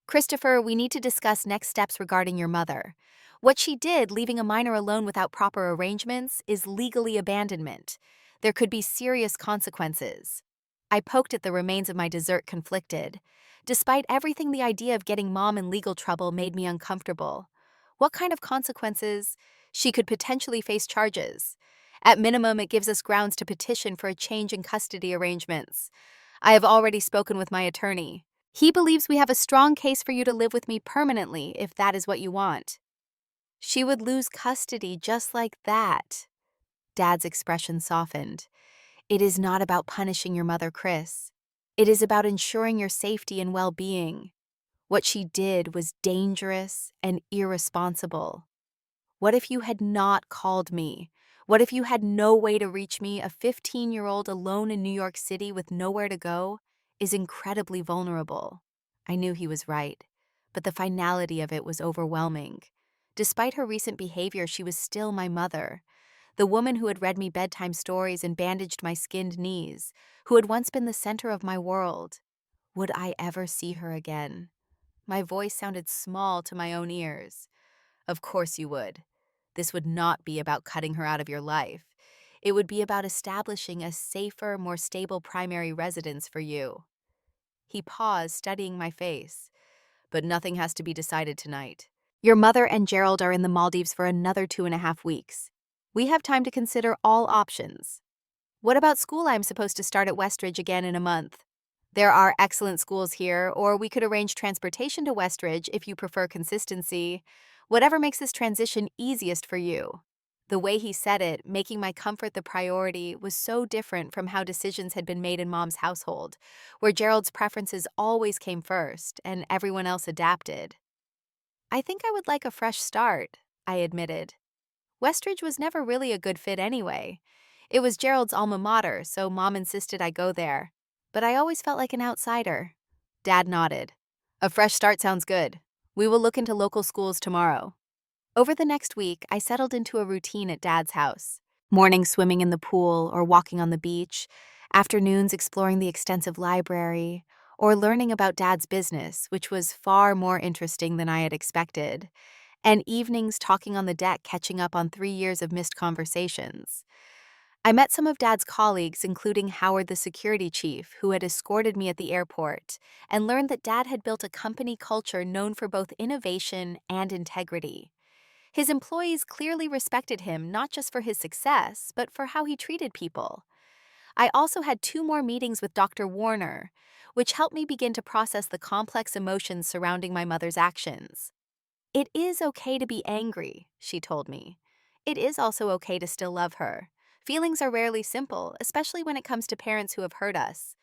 [SPEAKER 1] "Christopher, we need to discuss next steps regarding your mother. What she did, leaving a minor alone without proper arrangements, is legally abandonment. There could be serious consequences." I poked at the remains of my dessert, conflicted. Despite everything, the idea of getting Mom in legal trouble made me uncomfortable. What kind of consequences? She could potentially face charges. At minimum, it gives us grounds to petition for a change in custody arrangements. I have already spoken with my attorney. He believes we have a strong case for you to live with me permanently if that is what you want. She would lose custody just like that. Dad's expression softened. "It is not about punishing your mother, Chris. It is about ensuring your safety and well-being. What she did was dangerous and irresponsible. What if you had not called me? What if you had no way to reach me? A 15-year-old alone in New York City with nowhere to go is incredibly vulnerable." I knew he was right, but the finality of it was overwhelming. Despite her recent behavior, she was still my mother, the woman who had read me bedtime stories and bandaged my skinned knees, who had once been the center of my world. Would I ever see her again? My voice sounded small to my own ears. "Of course you would. This would not be about cutting her out of your life. It would be about establishing a safer, more stable primary residence for you. He paused, studying my face. But nothing has to be decided tonight. Your mother and Gerald are in the Maldives for another 2.5 weeks. We have time to consider all options. What about school? I'm supposed to start at Westridge again in a month. There are excellent schools here, or we could arrange transportation to Westridge if you prefer consistency. Whatever makes this transition easiest for you. The way he said it, making my comfort the priority, was so different from how decisions had been made in Mom's household, where Gerald's preferences always came first and everyone else adapted. I think I would like a fresh start, I admitted. Westridge was never really a good fit anyway. It was Gerald's alma mater, so Mom insisted I go there. But I always felt like an outsider. Dad nodded. A fresh start sounds good. We will look into local schools tomorrow. Over the next week, I settled into a routine at Dad's house. Mornings swimming in the pool or walking on the beach, afternoons exploring the extensive library, or learning about Dad's business, which was far more interesting than I had expected, and evenings talking on the deck, catching up on 3 years of missed conversations. I met some of Dad's colleagues, including Howard, the security chief, who had escorted me at the airport, and learned that Dad had built a company culture known for both innovation and integrity. His employees clearly respected him not just for his success, but for how he treated people. I also had 2 more meetings with Dr. Warner, which helped me begin to process the complex emotions surrounding my mother's actions. It is okay to be angry, she told me. It is also okay to still love her. Feelings are rarely simple, especially when it comes to parents who have hurt us.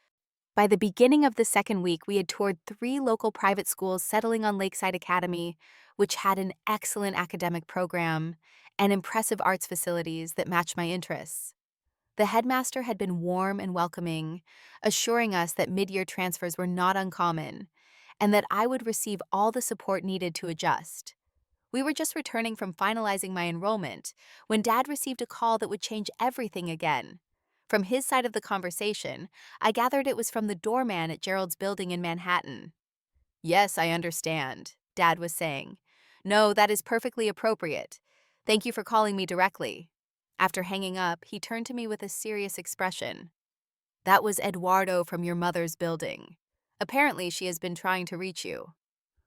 [SPEAKER 1] By the beginning of the second week, we had toured 3 local private schools, settling on Lakeside Academy, which had an excellent academic program and impressive arts facilities that matched my interests. The headmaster had been warm and welcoming, assuring us that mid-year transfers were not uncommon and that I would receive all the support needed to adjust. We were just returning from finalizing my enrollment when Dad received a call that would change everything again. From his side of the conversation, I gathered it was from the doorman at Gerald's building in Manhattan. Yes, I understand, Dad was saying. No, that is perfectly appropriate. Thank you for calling me directly. After hanging up, he turned to me with a serious expression. That was Eduardo from your mother's building. Apparently, she has been trying to reach you.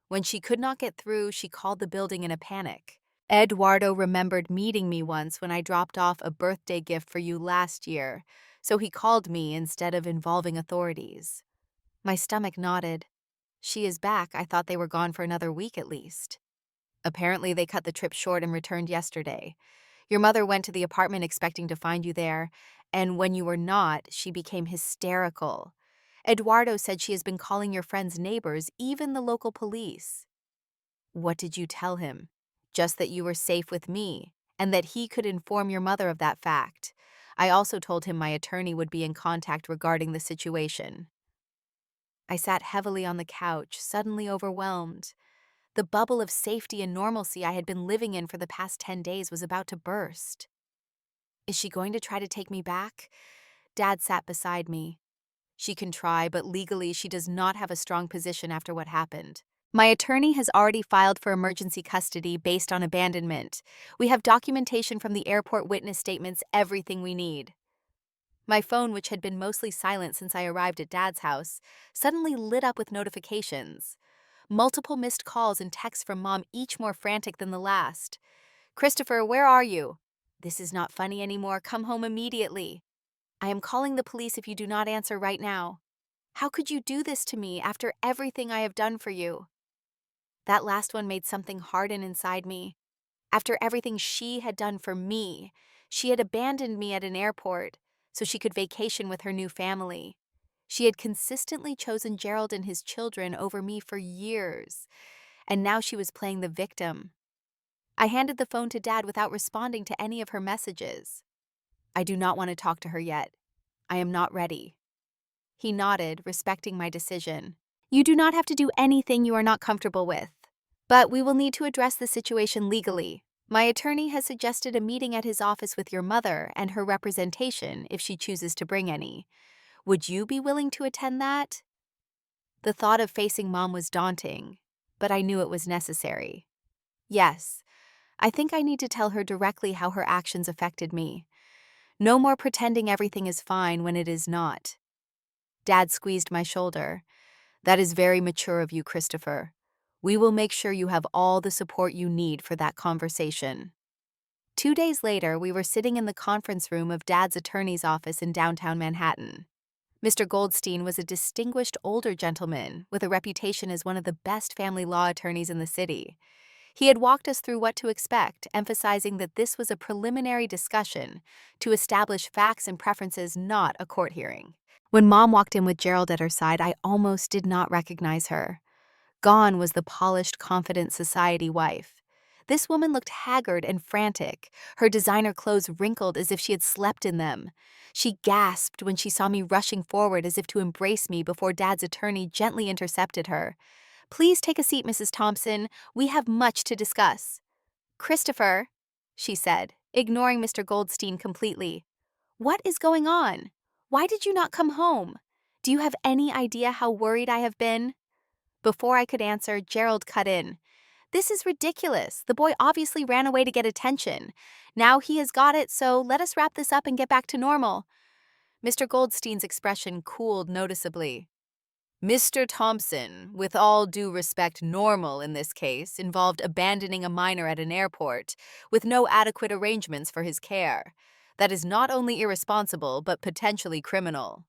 [SPEAKER 1] When she could not get through, she called the building in a panic. Eduardo remembered meeting me once when I dropped off a birthday gift for you last year, so he called me instead of involving authorities. My stomach nodded. She is back. I thought they were gone for another week at least. Apparently, they cut the trip short and returned yesterday. Your mother went to the apartment expecting to find you there, and when you were not, she became hysterical. Eduardo said she has been calling your friend's neighbors, even the local police. What did you tell him? Just that you were safe with me, and that he could inform your mother of that fact. I also told him my attorney would be in contact regarding the situation. I sat heavily on the couch, suddenly overwhelmed. The bubble of safety and normalcy I had been living in for the past 10 days was about to burst. Is she going to try to take me back? Dad sat beside me. She can try, but legally she does not have a strong position after what happened. My attorney has already filed for emergency custody based on abandonment. We have documentation from the airport, witness statements, everything we need. My phone, which had been mostly silent since I arrived at Dad's house, suddenly lit up with notifications. Multiple missed calls and texts from Mom, each more frantic than the last. Christopher, where are you? This is not funny anymore. Come home immediately. I am calling the police if you do not answer right now. How could you do this to me after everything I have done for you? That last one made something harden inside me. After everything she had done for me, she had abandoned me at an airport so she could vacation with her new family. She had consistently chosen Gerald and his children over me for years, and now she was playing the victim. I handed the phone to Dad without responding to any of her messages. I do not want to talk to her yet. I am not ready. He nodded, respecting my decision. You do not have to do anything you are not comfortable with. But we will need to address the situation legally. My attorney has suggested a meeting at his office with your mother and her representation if she chooses to bring any. Would you be willing to attend that? The thought of facing Mom was daunting, but I knew it was necessary. Yes, I think I need to tell her directly how her actions affected me. No more pretending everything is fine when it is not. Dad squeezed my shoulder. That is very mature of you, Christopher. We will make sure you have all the support you need for that conversation. 2 days later, we were sitting in the conference room of Dad's attorney's office in downtown Manhattan. Mr. Goldstein was a distinguished older gentleman with a reputation as one of the best family law attorneys in the city. He had walked us through what to expect, emphasizing that this was a preliminary discussion to establish facts and preferences, not a court hearing. When Mom walked in with Gerald at her side, I almost did not recognize her. Gone was the polished, confident society wife. This woman looked haggard and frantic, her designer clothes wrinkled as if she had slept in them. She gasped when she saw me rushing forward as if to embrace me before Dad's attorney gently intercepted her. "Please take a seat, Mrs. Thompson. We have much to discuss." "Christopher," she said, ignoring Mr. Goldstein completely. "What is going on? Why did you not come home? Do you have any idea how worried I have been?" Before I could answer, Gerald cut in. "This is ridiculous. The boy obviously ran away to get attention. Now he has got it, so let us wrap this up and get back to normal." Mr. Goldstein's expression cooled noticeably. "Mr. Thompson, with all due respect, normal in this case involved abandoning a minor at an airport with no adequate arrangements for his care. That is not only irresponsible, but potentially criminal."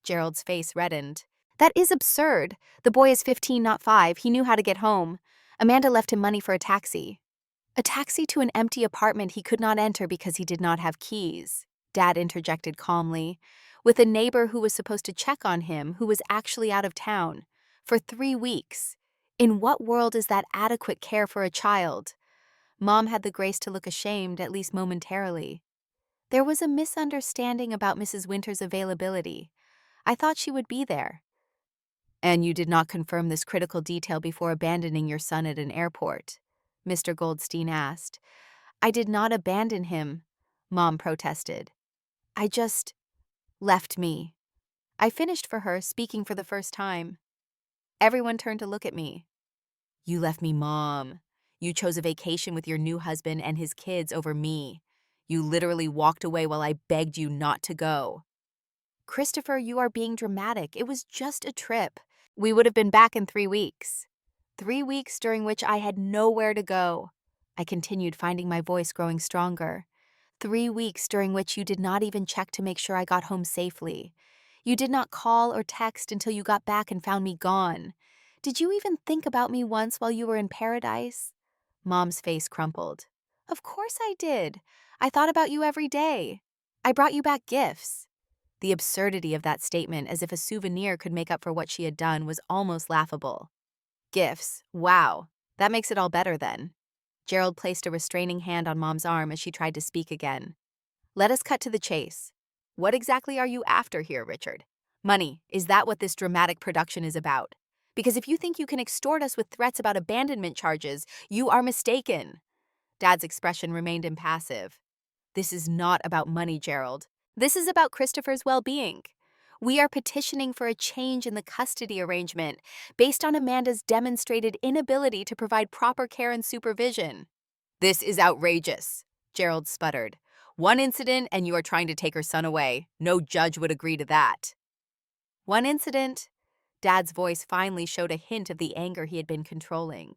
[SPEAKER 1] Gerald's face reddened. "That is absurd. The boy is 15, not 5. He knew how to get home. Amanda left him money for a taxi." "A taxi to an empty apartment he could not enter because he did not have keys," Dad interjected calmly, "with a neighbor who was supposed to check on him who was actually out of town. For 3 weeks. In what world is that adequate care for a child?" Mom had the grace to look ashamed, at least momentarily. "There was a misunderstanding about Mrs. Winter's availability. I thought she would be there." "And you did not confirm this critical detail before abandoning your son at an airport?" Mr. Goldstein asked. "I did not abandon him," Mom protested. "I just left me." I finished for her, speaking for the first time. Everyone turned to look at me. "You left me, Mom. You chose a vacation with your new husband and his kids over me. You literally walked away while I begged you not to go." "Christopher, you are being dramatic. It was just a trip. We would have been back in 3 weeks. 3 weeks during which I had nowhere to go." I continued, finding my voice growing stronger. 3 weeks during which you did not even check to make sure I got home safely. You did not call or text until you got back and found me gone. Did you even think about me once while you were in paradise?" Mom's face crumpled. "Of course I did. I thought about you every day. I brought you back gifts." The absurdity of that statement, as if a souvenir could make up for what she had done, was almost laughable. "Gifts? Wow. That makes it all better then." Gerald placed a restraining hand on Mom's arm as she tried to speak again. "Let us cut to the chase. What exactly are you after here, Richard? Money, is that what this dramatic production is about? Because if you think you can extort us with threats about abandonment charges, you are mistaken." Dad's expression remained impassive. "This is not about money, Gerald. This is about Christopher's well-being. We are petitioning for a change in the custody arrangement based on Amanda's demonstrated inability to provide proper care and supervision." "This is outrageous," Gerald sputtered. "One incident and you are trying to take her son away. No judge would agree to that." "One incident." Dad's voice finally showed a hint of the anger he had been controlling.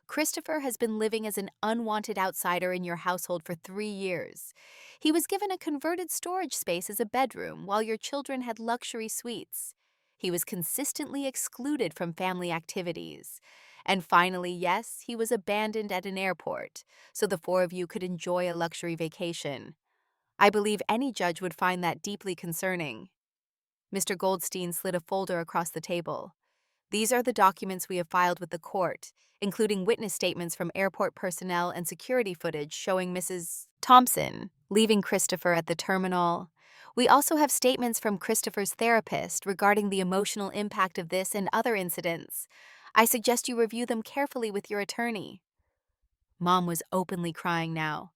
[SPEAKER 1] "Christopher has been living as an unwanted outsider in your household for 3 years. He was given a converted storage space as a bedroom while your children had luxury suites. He was consistently excluded from family activities. And finally, yes, he was abandoned at an airport, so the 4 of you could enjoy a luxury vacation. I believe any judge would find that deeply concerning." Mr. Goldstein slid a folder across the table. "These are the documents we have filed with the court, including witness statements from airport personnel and security footage showing Mrs. Thompson leaving Christopher at the terminal. We also have statements from Christopher's therapist regarding the emotional impact of this and other incidents. I suggest you review them carefully with your attorney." Mom was openly crying now.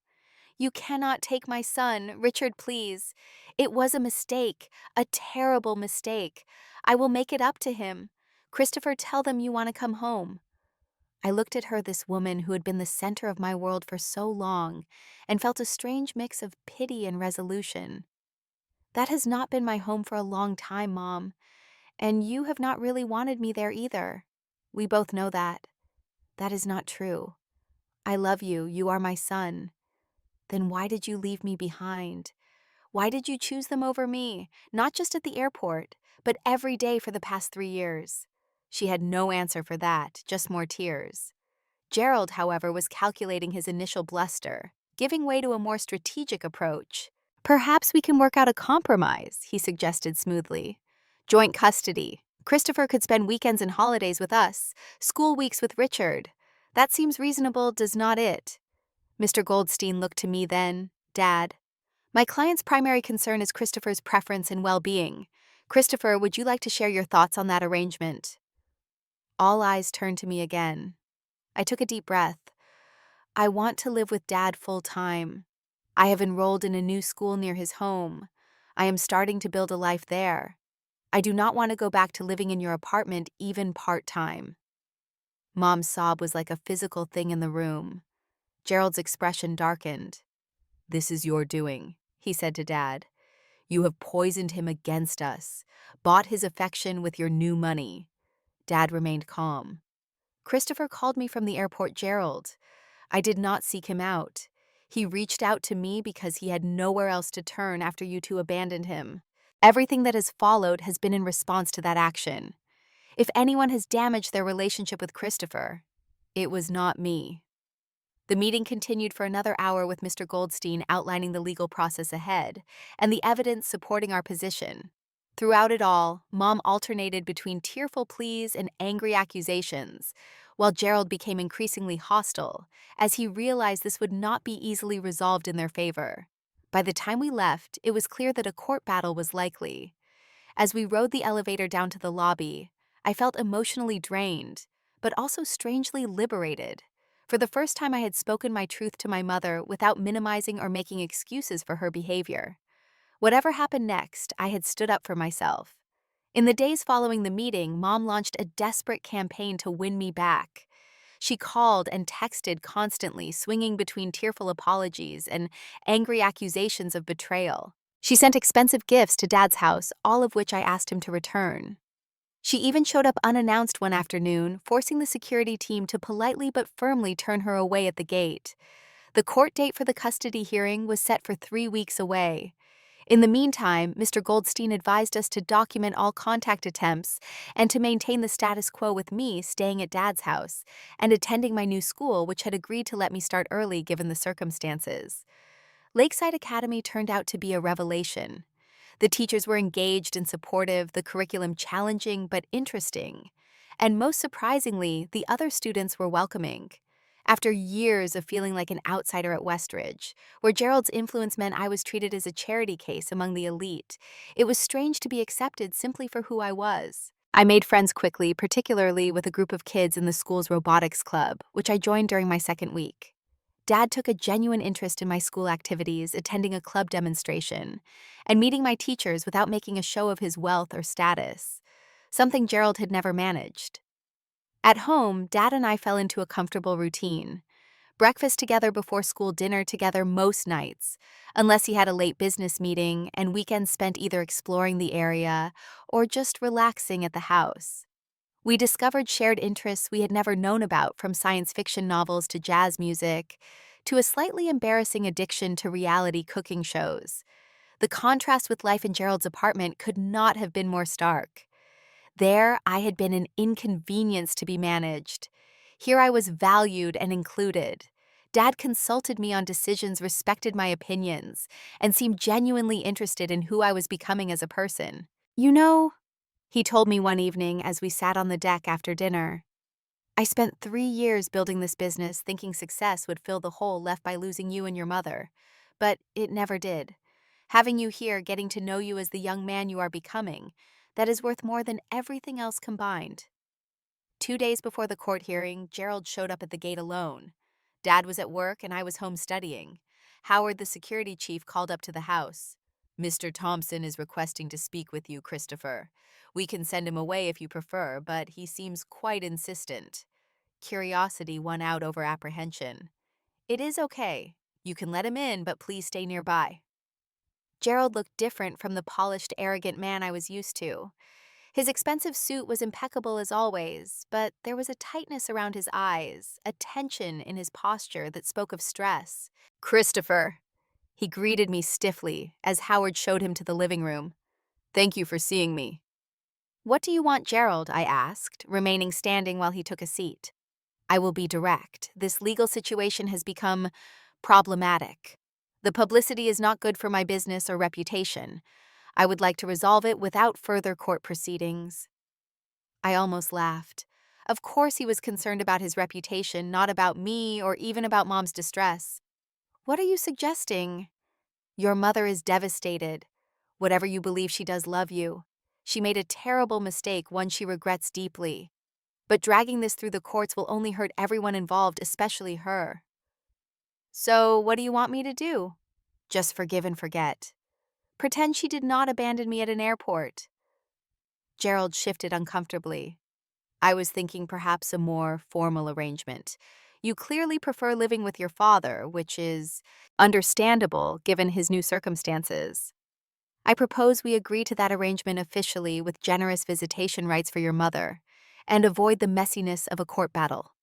[SPEAKER 1] "You cannot take my son. Richard, please. It was a mistake, a terrible mistake. I will make it up to him. Christopher, tell them you want to come home." I looked at her, this woman who had been the center of my world for so long, and felt a strange mix of pity and resolution. That has not been my home for a long time, Mom, and you have not really wanted me there either. We both know that. That is not true. I love you. You are my son. Then why did you leave me behind? Why did you choose them over me, not just at the airport, but every day for the past 3 years? She had no answer for that, just more tears. Gerald, however, was calculating his initial bluster, giving way to a more strategic approach. Perhaps we can work out a compromise, he suggested smoothly. Joint custody. Christopher could spend weekends and holidays with us, school weeks with Richard. That seems reasonable, does not it? Mr. Goldstein looked to me then. Dad, my client's primary concern is Christopher's preference and well-being. Christopher, would you like to share your thoughts on that arrangement? All eyes turned to me again. I took a deep breath. I want to live with Dad full-time. I have enrolled in a new school near his home. I am starting to build a life there. I do not want to go back to living in your apartment even part-time. Mom's sob was like a physical thing in the room. Gerald's expression darkened. This is your doing, he said to Dad. You have poisoned him against us, bought his affection with your new money. Dad remained calm. Christopher called me from the airport, Gerald. I did not seek him out. He reached out to me because he had nowhere else to turn after you two abandoned him. Everything that has followed has been in response to that action. If anyone has damaged their relationship with Christopher, it was not me. The meeting continued for another hour with Mr. Goldstein outlining the legal process ahead and the evidence supporting our position. Throughout it all, Mom alternated between tearful pleas and angry accusations, while Gerald became increasingly hostile as he realized this would not be easily resolved in their favor. By the time we left, it was clear that a court battle was likely. As we rode the elevator down to the lobby, I felt emotionally drained, but also strangely liberated. For the first time, I had spoken my truth to my mother without minimizing or making excuses for her behavior. Whatever happened next, I had stood up for myself. In the days following the meeting, Mom launched a desperate campaign to win me back. She called and texted constantly, swinging between tearful apologies and angry accusations of betrayal. She sent expensive gifts to Dad's house, all of which I asked him to return. She even showed up unannounced one afternoon, forcing the security team to politely but firmly turn her away at the gate. The court date for the custody hearing was set for 3 weeks away. In the meantime, Mr. Goldstein advised us to document all contact attempts and to maintain the status quo with me staying at Dad's house and attending my new school, which had agreed to let me start early given the circumstances. Lakeside Academy turned out to be a revelation. The teachers were engaged and supportive, the curriculum challenging but interesting. And most surprisingly, the other students were welcoming. After years of feeling like an outsider at Westridge, where Gerald's influence meant I was treated as a charity case among the elite, it was strange to be accepted simply for who I was. I made friends quickly, particularly with a group of kids in the school's robotics club, which I joined during my second week. Dad took a genuine interest in my school activities, attending a club demonstration, and meeting my teachers without making a show of his wealth or status, something Gerald had never managed. At home, Dad and I fell into a comfortable routine. Breakfast together before school, dinner together most nights, unless he had a late business meeting, and weekends spent either exploring the area or just relaxing at the house. We discovered shared interests we had never known about, from science fiction novels to jazz music, to a slightly embarrassing addiction to reality cooking shows. The contrast with life in Gerald's apartment could not have been more stark. There, I had been an inconvenience to be managed. Here I was valued and included. Dad consulted me on decisions, respected my opinions, and seemed genuinely interested in who I was becoming as a person. You know, he told me one evening as we sat on the deck after dinner, I spent 3 years building this business thinking success would fill the hole left by losing you and your mother. But it never did. Having you here, getting to know you as the young man you are becoming, that is worth more than everything else combined. 2 days before the court hearing, Gerald showed up at the gate alone. Dad was at work and I was home studying. Howard, the security chief, called up to the house. Mr. Thompson is requesting to speak with you, Christopher. We can send him away if you prefer, but he seems quite insistent. Curiosity won out over apprehension. It is okay. You can let him in, but please stay nearby. Gerald looked different from the polished, arrogant man I was used to. His expensive suit was impeccable as always, but there was a tightness around his eyes, a tension in his posture that spoke of stress. "Christopher," he greeted me stiffly as Howard showed him to the living room. "Thank you for seeing me." "What do you want, Gerald?" I asked, remaining standing while he took a seat. "I will be direct. This legal situation has become problematic. The publicity is not good for my business or reputation. I would like to resolve it without further court proceedings." I almost laughed. Of course he was concerned about his reputation, not about me or even about Mom's distress. "What are you suggesting?" "Your mother is devastated. Whatever you believe, she does love you. She made a terrible mistake, one she regrets deeply. But dragging this through the courts will only hurt everyone involved, especially her." "So what do you want me to do?" "Just forgive and forget. Pretend she did not abandon me at an airport." Gerald shifted uncomfortably. "I was thinking perhaps a more formal arrangement. You clearly prefer living with your father, which is understandable given his new circumstances. I propose we agree to that arrangement officially with generous visitation rights for your mother, and avoid the messiness of a court battle."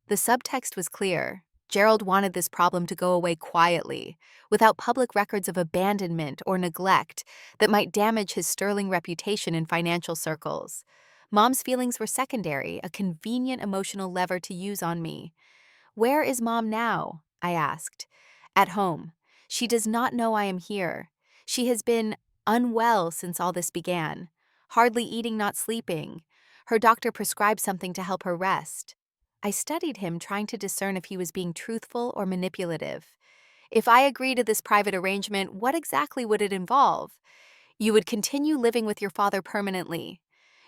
[SPEAKER 1] The subtext was clear. Gerald wanted this problem to go away quietly, without public records of abandonment or neglect that might damage his sterling reputation in financial circles. Mom's feelings were secondary, a convenient emotional lever to use on me. "Where is Mom now?" I asked. "At home. She does not know I am here. She has been unwell since all this began. Hardly eating, not sleeping. Her doctor prescribed something to help her rest." I studied him, trying to discern if he was being truthful or manipulative. "If I agree to this private arrangement, what exactly would it involve?" "You would continue living with your father permanently.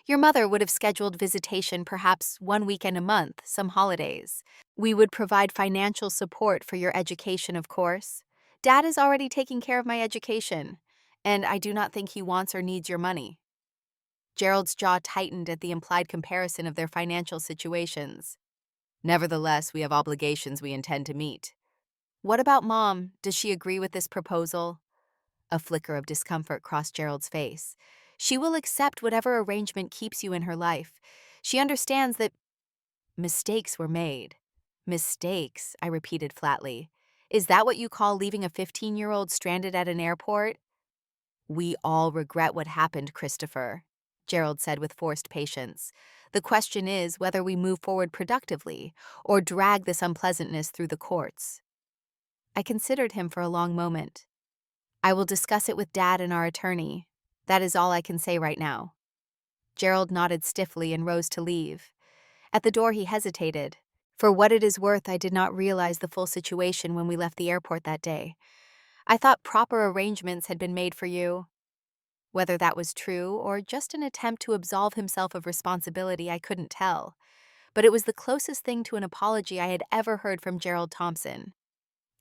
[SPEAKER 1] Your mother would have scheduled visitation perhaps 1 weekend a month, some holidays. We would provide financial support for your education, of course. Dad is already taking care of my education, and I do not think he wants or needs your money." Gerald's jaw tightened at the implied comparison of their financial situations. "Nevertheless, we have obligations we intend to meet." "What about Mom? Does she agree with this proposal?" A flicker of discomfort crossed Gerald's face. "She will accept whatever arrangement keeps you in her life. She understands that mistakes were made." "Mistakes," I repeated flatly. "Is that what you call leaving a 15-year-old stranded at an airport?" "We all regret what happened, Christopher," Gerald said with forced patience. "The question is whether we move forward productively or drag this unpleasantness through the courts." I considered him for a long moment. "I will discuss it with Dad and our attorney. That is all I can say right now." Gerald nodded stiffly and rose to leave. At the door he hesitated. "For what it is worth, I did not realize the full situation when we left the airport that day. I thought proper arrangements had been made for you." Whether that was true or just an attempt to absolve himself of responsibility, I couldn't tell. But it was the closest thing to an apology I had ever heard from Gerald Thompson.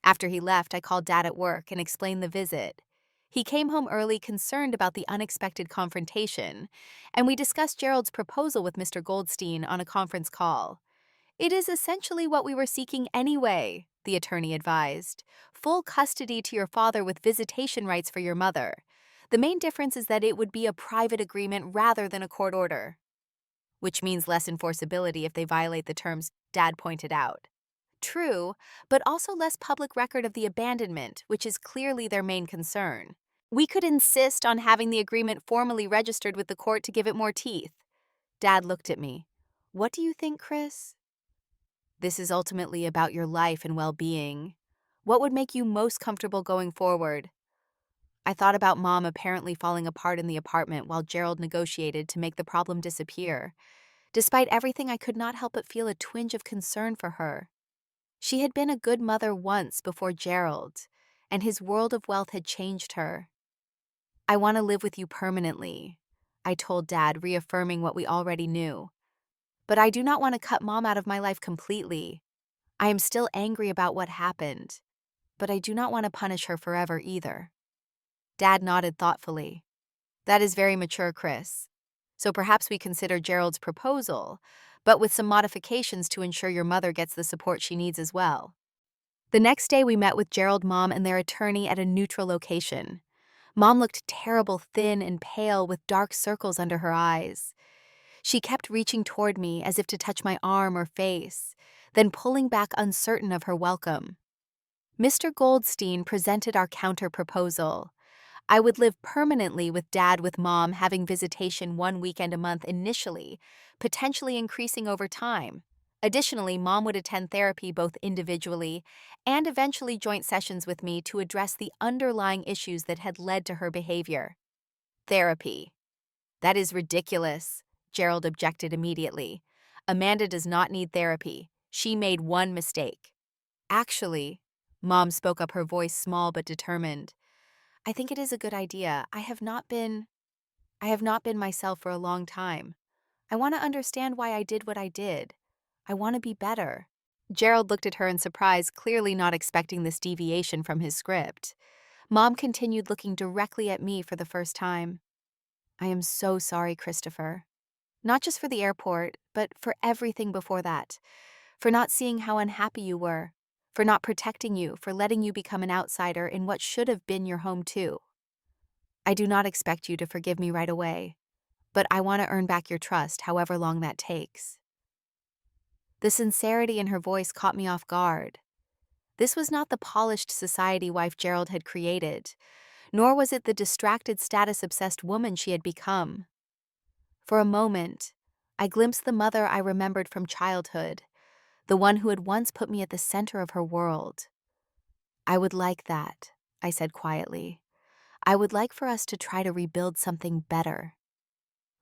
[SPEAKER 1] After he left, I called Dad at work and explained the visit. He came home early, concerned about the unexpected confrontation, and we discussed Gerald's proposal with Mr. Goldstein on a conference call. "It is essentially what we were seeking anyway," the attorney advised. "Full custody to your father with visitation rights for your mother. The main difference is that it would be a private agreement rather than a court order." "Which means less enforceability if they violate the terms," Dad pointed out. "True, but also less public record of the abandonment, which is clearly their main concern. We could insist on having the agreement formally registered with the court to give it more teeth." Dad looked at me. "What do you think, Chris?" "This is ultimately about your life and well-being. What would make you most comfortable going forward?" I thought about Mom apparently falling apart in the apartment while Gerald negotiated to make the problem disappear. Despite everything, I could not help but feel a twinge of concern for her. She had been a good mother once before Gerald, and his world of wealth had changed her. "I want to live with you permanently," I told Dad, reaffirming what we already knew. "But I do not want to cut Mom out of my life completely. I am still angry about what happened, but I do not want to punish her forever either." Dad nodded thoughtfully. "That is very mature, Chris. So perhaps we consider Gerald's proposal, but with some modifications to ensure your mother gets the support she needs as well." The next day we met with Gerald, Mom, and their attorney at a neutral location. Mom looked terrible, thin and pale with dark circles under her eyes. She kept reaching toward me as if to touch my arm or face, then pulling back uncertain of her welcome. Mr. Goldstein presented our counter proposal. I would live permanently with Dad, with Mom having visitation 1 weekend a month initially, potentially increasing over time. Additionally, Mom would attend therapy both individually and eventually joint sessions with me to address the underlying issues that had led to her behavior. Therapy. That is ridiculous, Gerald objected immediately. Amanda does not need therapy. She made one mistake. Actually, Mom spoke up, her voice small but determined. I think it is a good idea. I have not been myself for a long time. I want to understand why I did what I did. I want to be better. Gerald looked at her in surprise, clearly not expecting this deviation from his script. Mom continued, looking directly at me for the first time. I am so sorry, Christopher. Not just for the airport, but for everything before that. For not seeing how unhappy you were. For not protecting you, for letting you become an outsider in what should have been your home too. I do not expect you to forgive me right away, but I want to earn back your trust, however long that takes. The sincerity in her voice caught me off guard. This was not the polished society wife Gerald had created, nor was it the distracted, status-obsessed woman she had become. For a moment, I glimpsed the mother I remembered from childhood, the one who had once put me at the center of her world. I would like that, I said quietly. I would like for us to try to rebuild something better.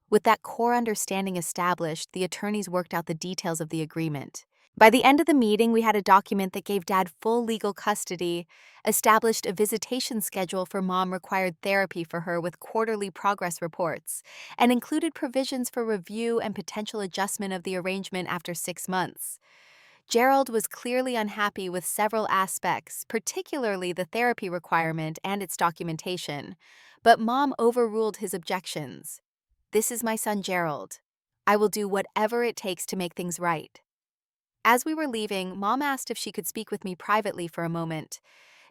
[SPEAKER 1] With that core understanding established, the attorneys worked out the details of the agreement. By the end of the meeting, we had a document that gave Dad full legal custody, established a visitation schedule for Mom, required therapy for her with quarterly progress reports, and included provisions for review and potential adjustment of the arrangement after 6 months. Gerald was clearly unhappy with several aspects, particularly the therapy requirement and its documentation, but Mom overruled his objections. This is my son, Gerald. I will do whatever it takes to make things right. As we were leaving, Mom asked if she could speak with me privately for a moment.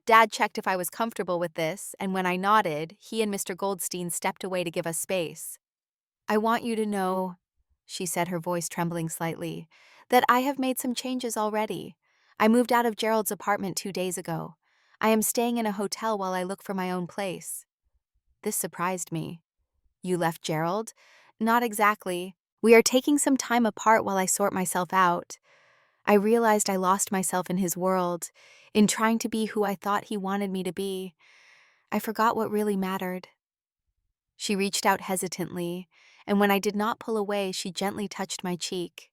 [SPEAKER 1] Dad checked if I was comfortable with this, and when I nodded, he and Mr. Goldstein stepped away to give us space. I want you to know, she said, her voice trembling slightly, that I have made some changes already. I moved out of Gerald's apartment 2 days ago. I am staying in a hotel while I look for my own place. This surprised me. You left Gerald? Not exactly. We are taking some time apart while I sort myself out. I realized I lost myself in his world, in trying to be who I thought he wanted me to be. I forgot what really mattered. She reached out hesitantly, and when I did not pull away, she gently touched my cheek.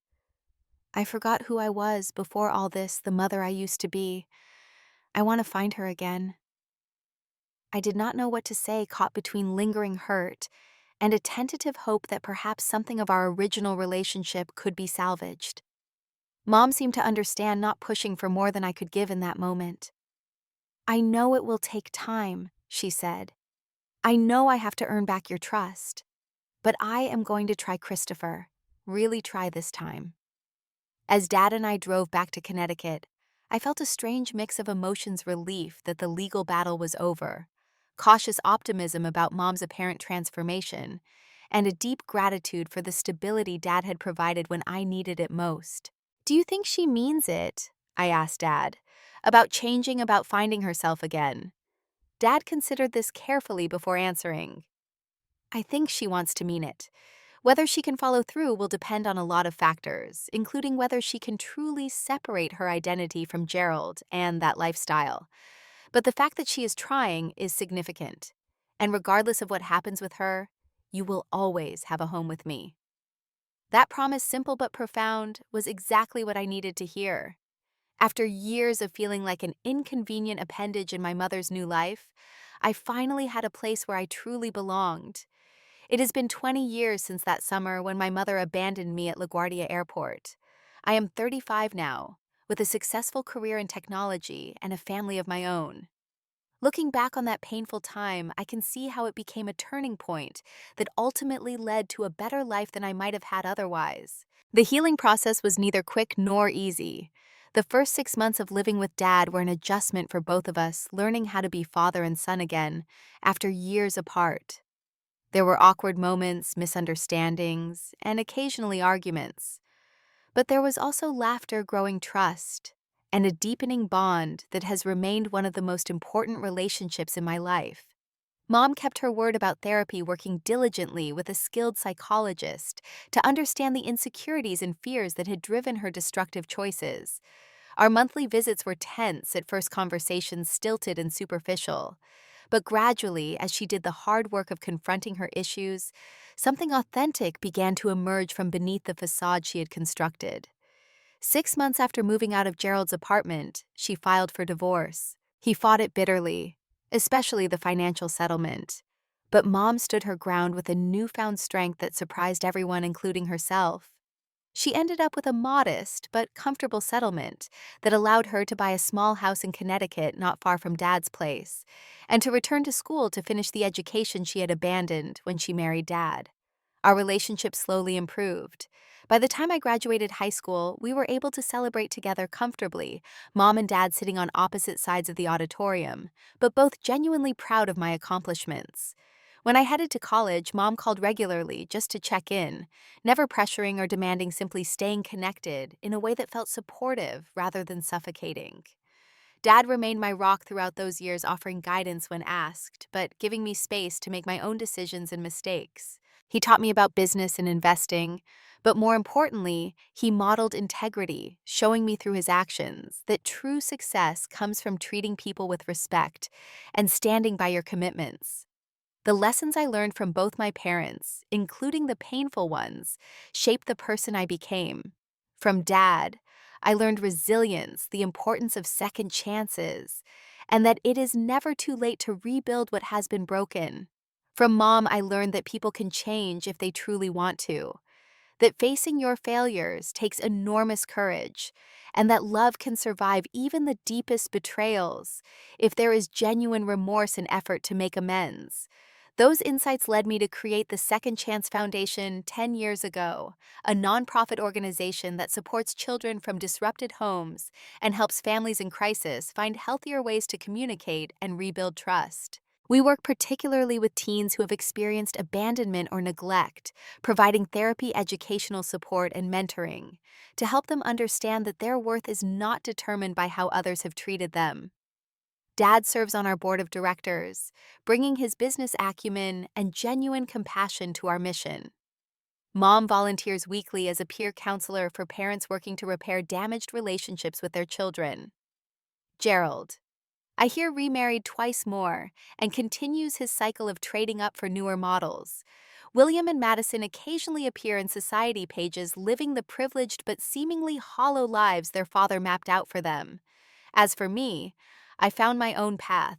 [SPEAKER 1] I forgot who I was before all this, the mother I used to be. I want to find her again. I did not know what to say, caught between lingering hurt and a tentative hope that perhaps something of our original relationship could be salvaged. Mom seemed to understand, not pushing for more than I could give in that moment. I know it will take time, she said. I know I have to earn back your trust. But I am going to try, Christopher. Really try this time. As Dad and I drove back to Connecticut, I felt a strange mix of emotions: relief that the legal battle was over, cautious optimism about Mom's apparent transformation, and a deep gratitude for the stability Dad had provided when I needed it most. Do you think she means it? I asked Dad. About changing, about finding herself again. Dad considered this carefully before answering. I think she wants to mean it. Whether she can follow through will depend on a lot of factors, including whether she can truly separate her identity from Gerald and that lifestyle. But the fact that she is trying is significant. And regardless of what happens with her, you will always have a home with me. That promise, simple but profound, was exactly what I needed to hear. After years of feeling like an inconvenient appendage in my mother's new life, I finally had a place where I truly belonged. It has been 20 years since that summer when my mother abandoned me at LaGuardia Airport. I am 35 now, with a successful career in technology and a family of my own. Looking back on that painful time, I can see how it became a turning point that ultimately led to a better life than I might have had otherwise. The healing process was neither quick nor easy. The first 6 months of living with Dad were an adjustment for both of us, learning how to be father and son again after years apart. There were awkward moments, misunderstandings, and occasionally arguments. But there was also laughter, growing trust, and a deepening bond that has remained one of the most important relationships in my life. Mom kept her word about therapy, working diligently with a skilled psychologist to understand the insecurities and fears that had driven her destructive choices. Our monthly visits were tense, at first conversations stilted and superficial. But gradually, as she did the hard work of confronting her issues, something authentic began to emerge from beneath the facade she had constructed. 6 months after moving out of Gerald's apartment, she filed for divorce. He fought it bitterly, especially the financial settlement. But Mom stood her ground with a newfound strength that surprised everyone, including herself. She ended up with a modest but comfortable settlement that allowed her to buy a small house in Connecticut not far from Dad's place, and to return to school to finish the education she had abandoned when she married Dad. Our relationship slowly improved. By the time I graduated high school, we were able to celebrate together comfortably, Mom and Dad sitting on opposite sides of the auditorium, but both genuinely proud of my accomplishments. When I headed to college, Mom called regularly just to check in, never pressuring or demanding, simply staying connected in a way that felt supportive rather than suffocating. Dad remained my rock throughout those years, offering guidance when asked, but giving me space to make my own decisions and mistakes. He taught me about business and investing, but more importantly, he modeled integrity, showing me through his actions that true success comes from treating people with respect and standing by your commitments. The lessons I learned from both my parents, including the painful ones, shaped the person I became. From Dad, I learned resilience, the importance of second chances, and that it is never too late to rebuild what has been broken. From Mom, I learned that people can change if they truly want to, that facing your failures takes enormous courage, and that love can survive even the deepest betrayals if there is genuine remorse and effort to make amends. Those insights led me to create the Second Chance Foundation 10 years ago, a nonprofit organization that supports children from disrupted homes and helps families in crisis find healthier ways to communicate and rebuild trust. We work particularly with teens who have experienced abandonment or neglect, providing therapy, educational support, and mentoring to help them understand that their worth is not determined by how others have treated them. Dad serves on our board of directors, bringing his business acumen and genuine compassion to our mission. Mom volunteers weekly as a peer counselor for parents working to repair damaged relationships with their children. Gerald, I hear, remarried twice more and continues his cycle of trading up for newer models. William and Madison occasionally appear in society pages, living the privileged but seemingly hollow lives their father mapped out for them. As for me, I found my own path.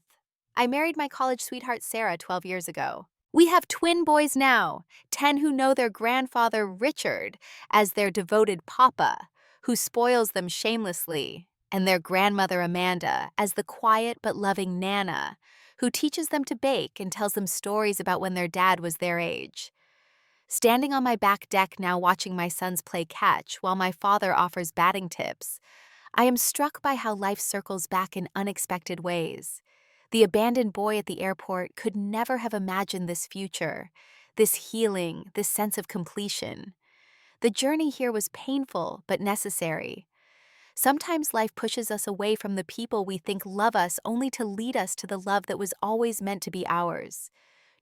[SPEAKER 1] I married my college sweetheart Sarah 12 years ago. We have twin boys now, 10, who know their grandfather Richard as their devoted papa, who spoils them shamelessly, and their grandmother Amanda as the quiet but loving Nana, who teaches them to bake and tells them stories about when their dad was their age. Standing on my back deck now, watching my sons play catch while my father offers batting tips, I am struck by how life circles back in unexpected ways. The abandoned boy at the airport could never have imagined this future, this healing, this sense of completion. The journey here was painful but necessary. Sometimes life pushes us away from the people we think love us, only to lead us to the love that was always meant to be ours.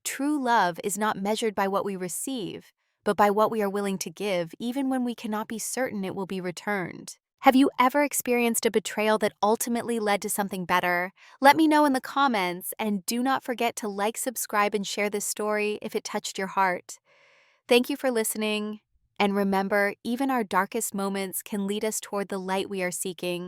[SPEAKER 1] True love is not measured by what we receive, but by what we are willing to give, even when we cannot be certain it will be returned. Have you ever experienced a betrayal that ultimately led to something better? Let me know in the comments, and do not forget to like, subscribe, and share this story if it touched your heart. Thank you for listening, and remember, even our darkest moments can lead us toward the light we are seeking.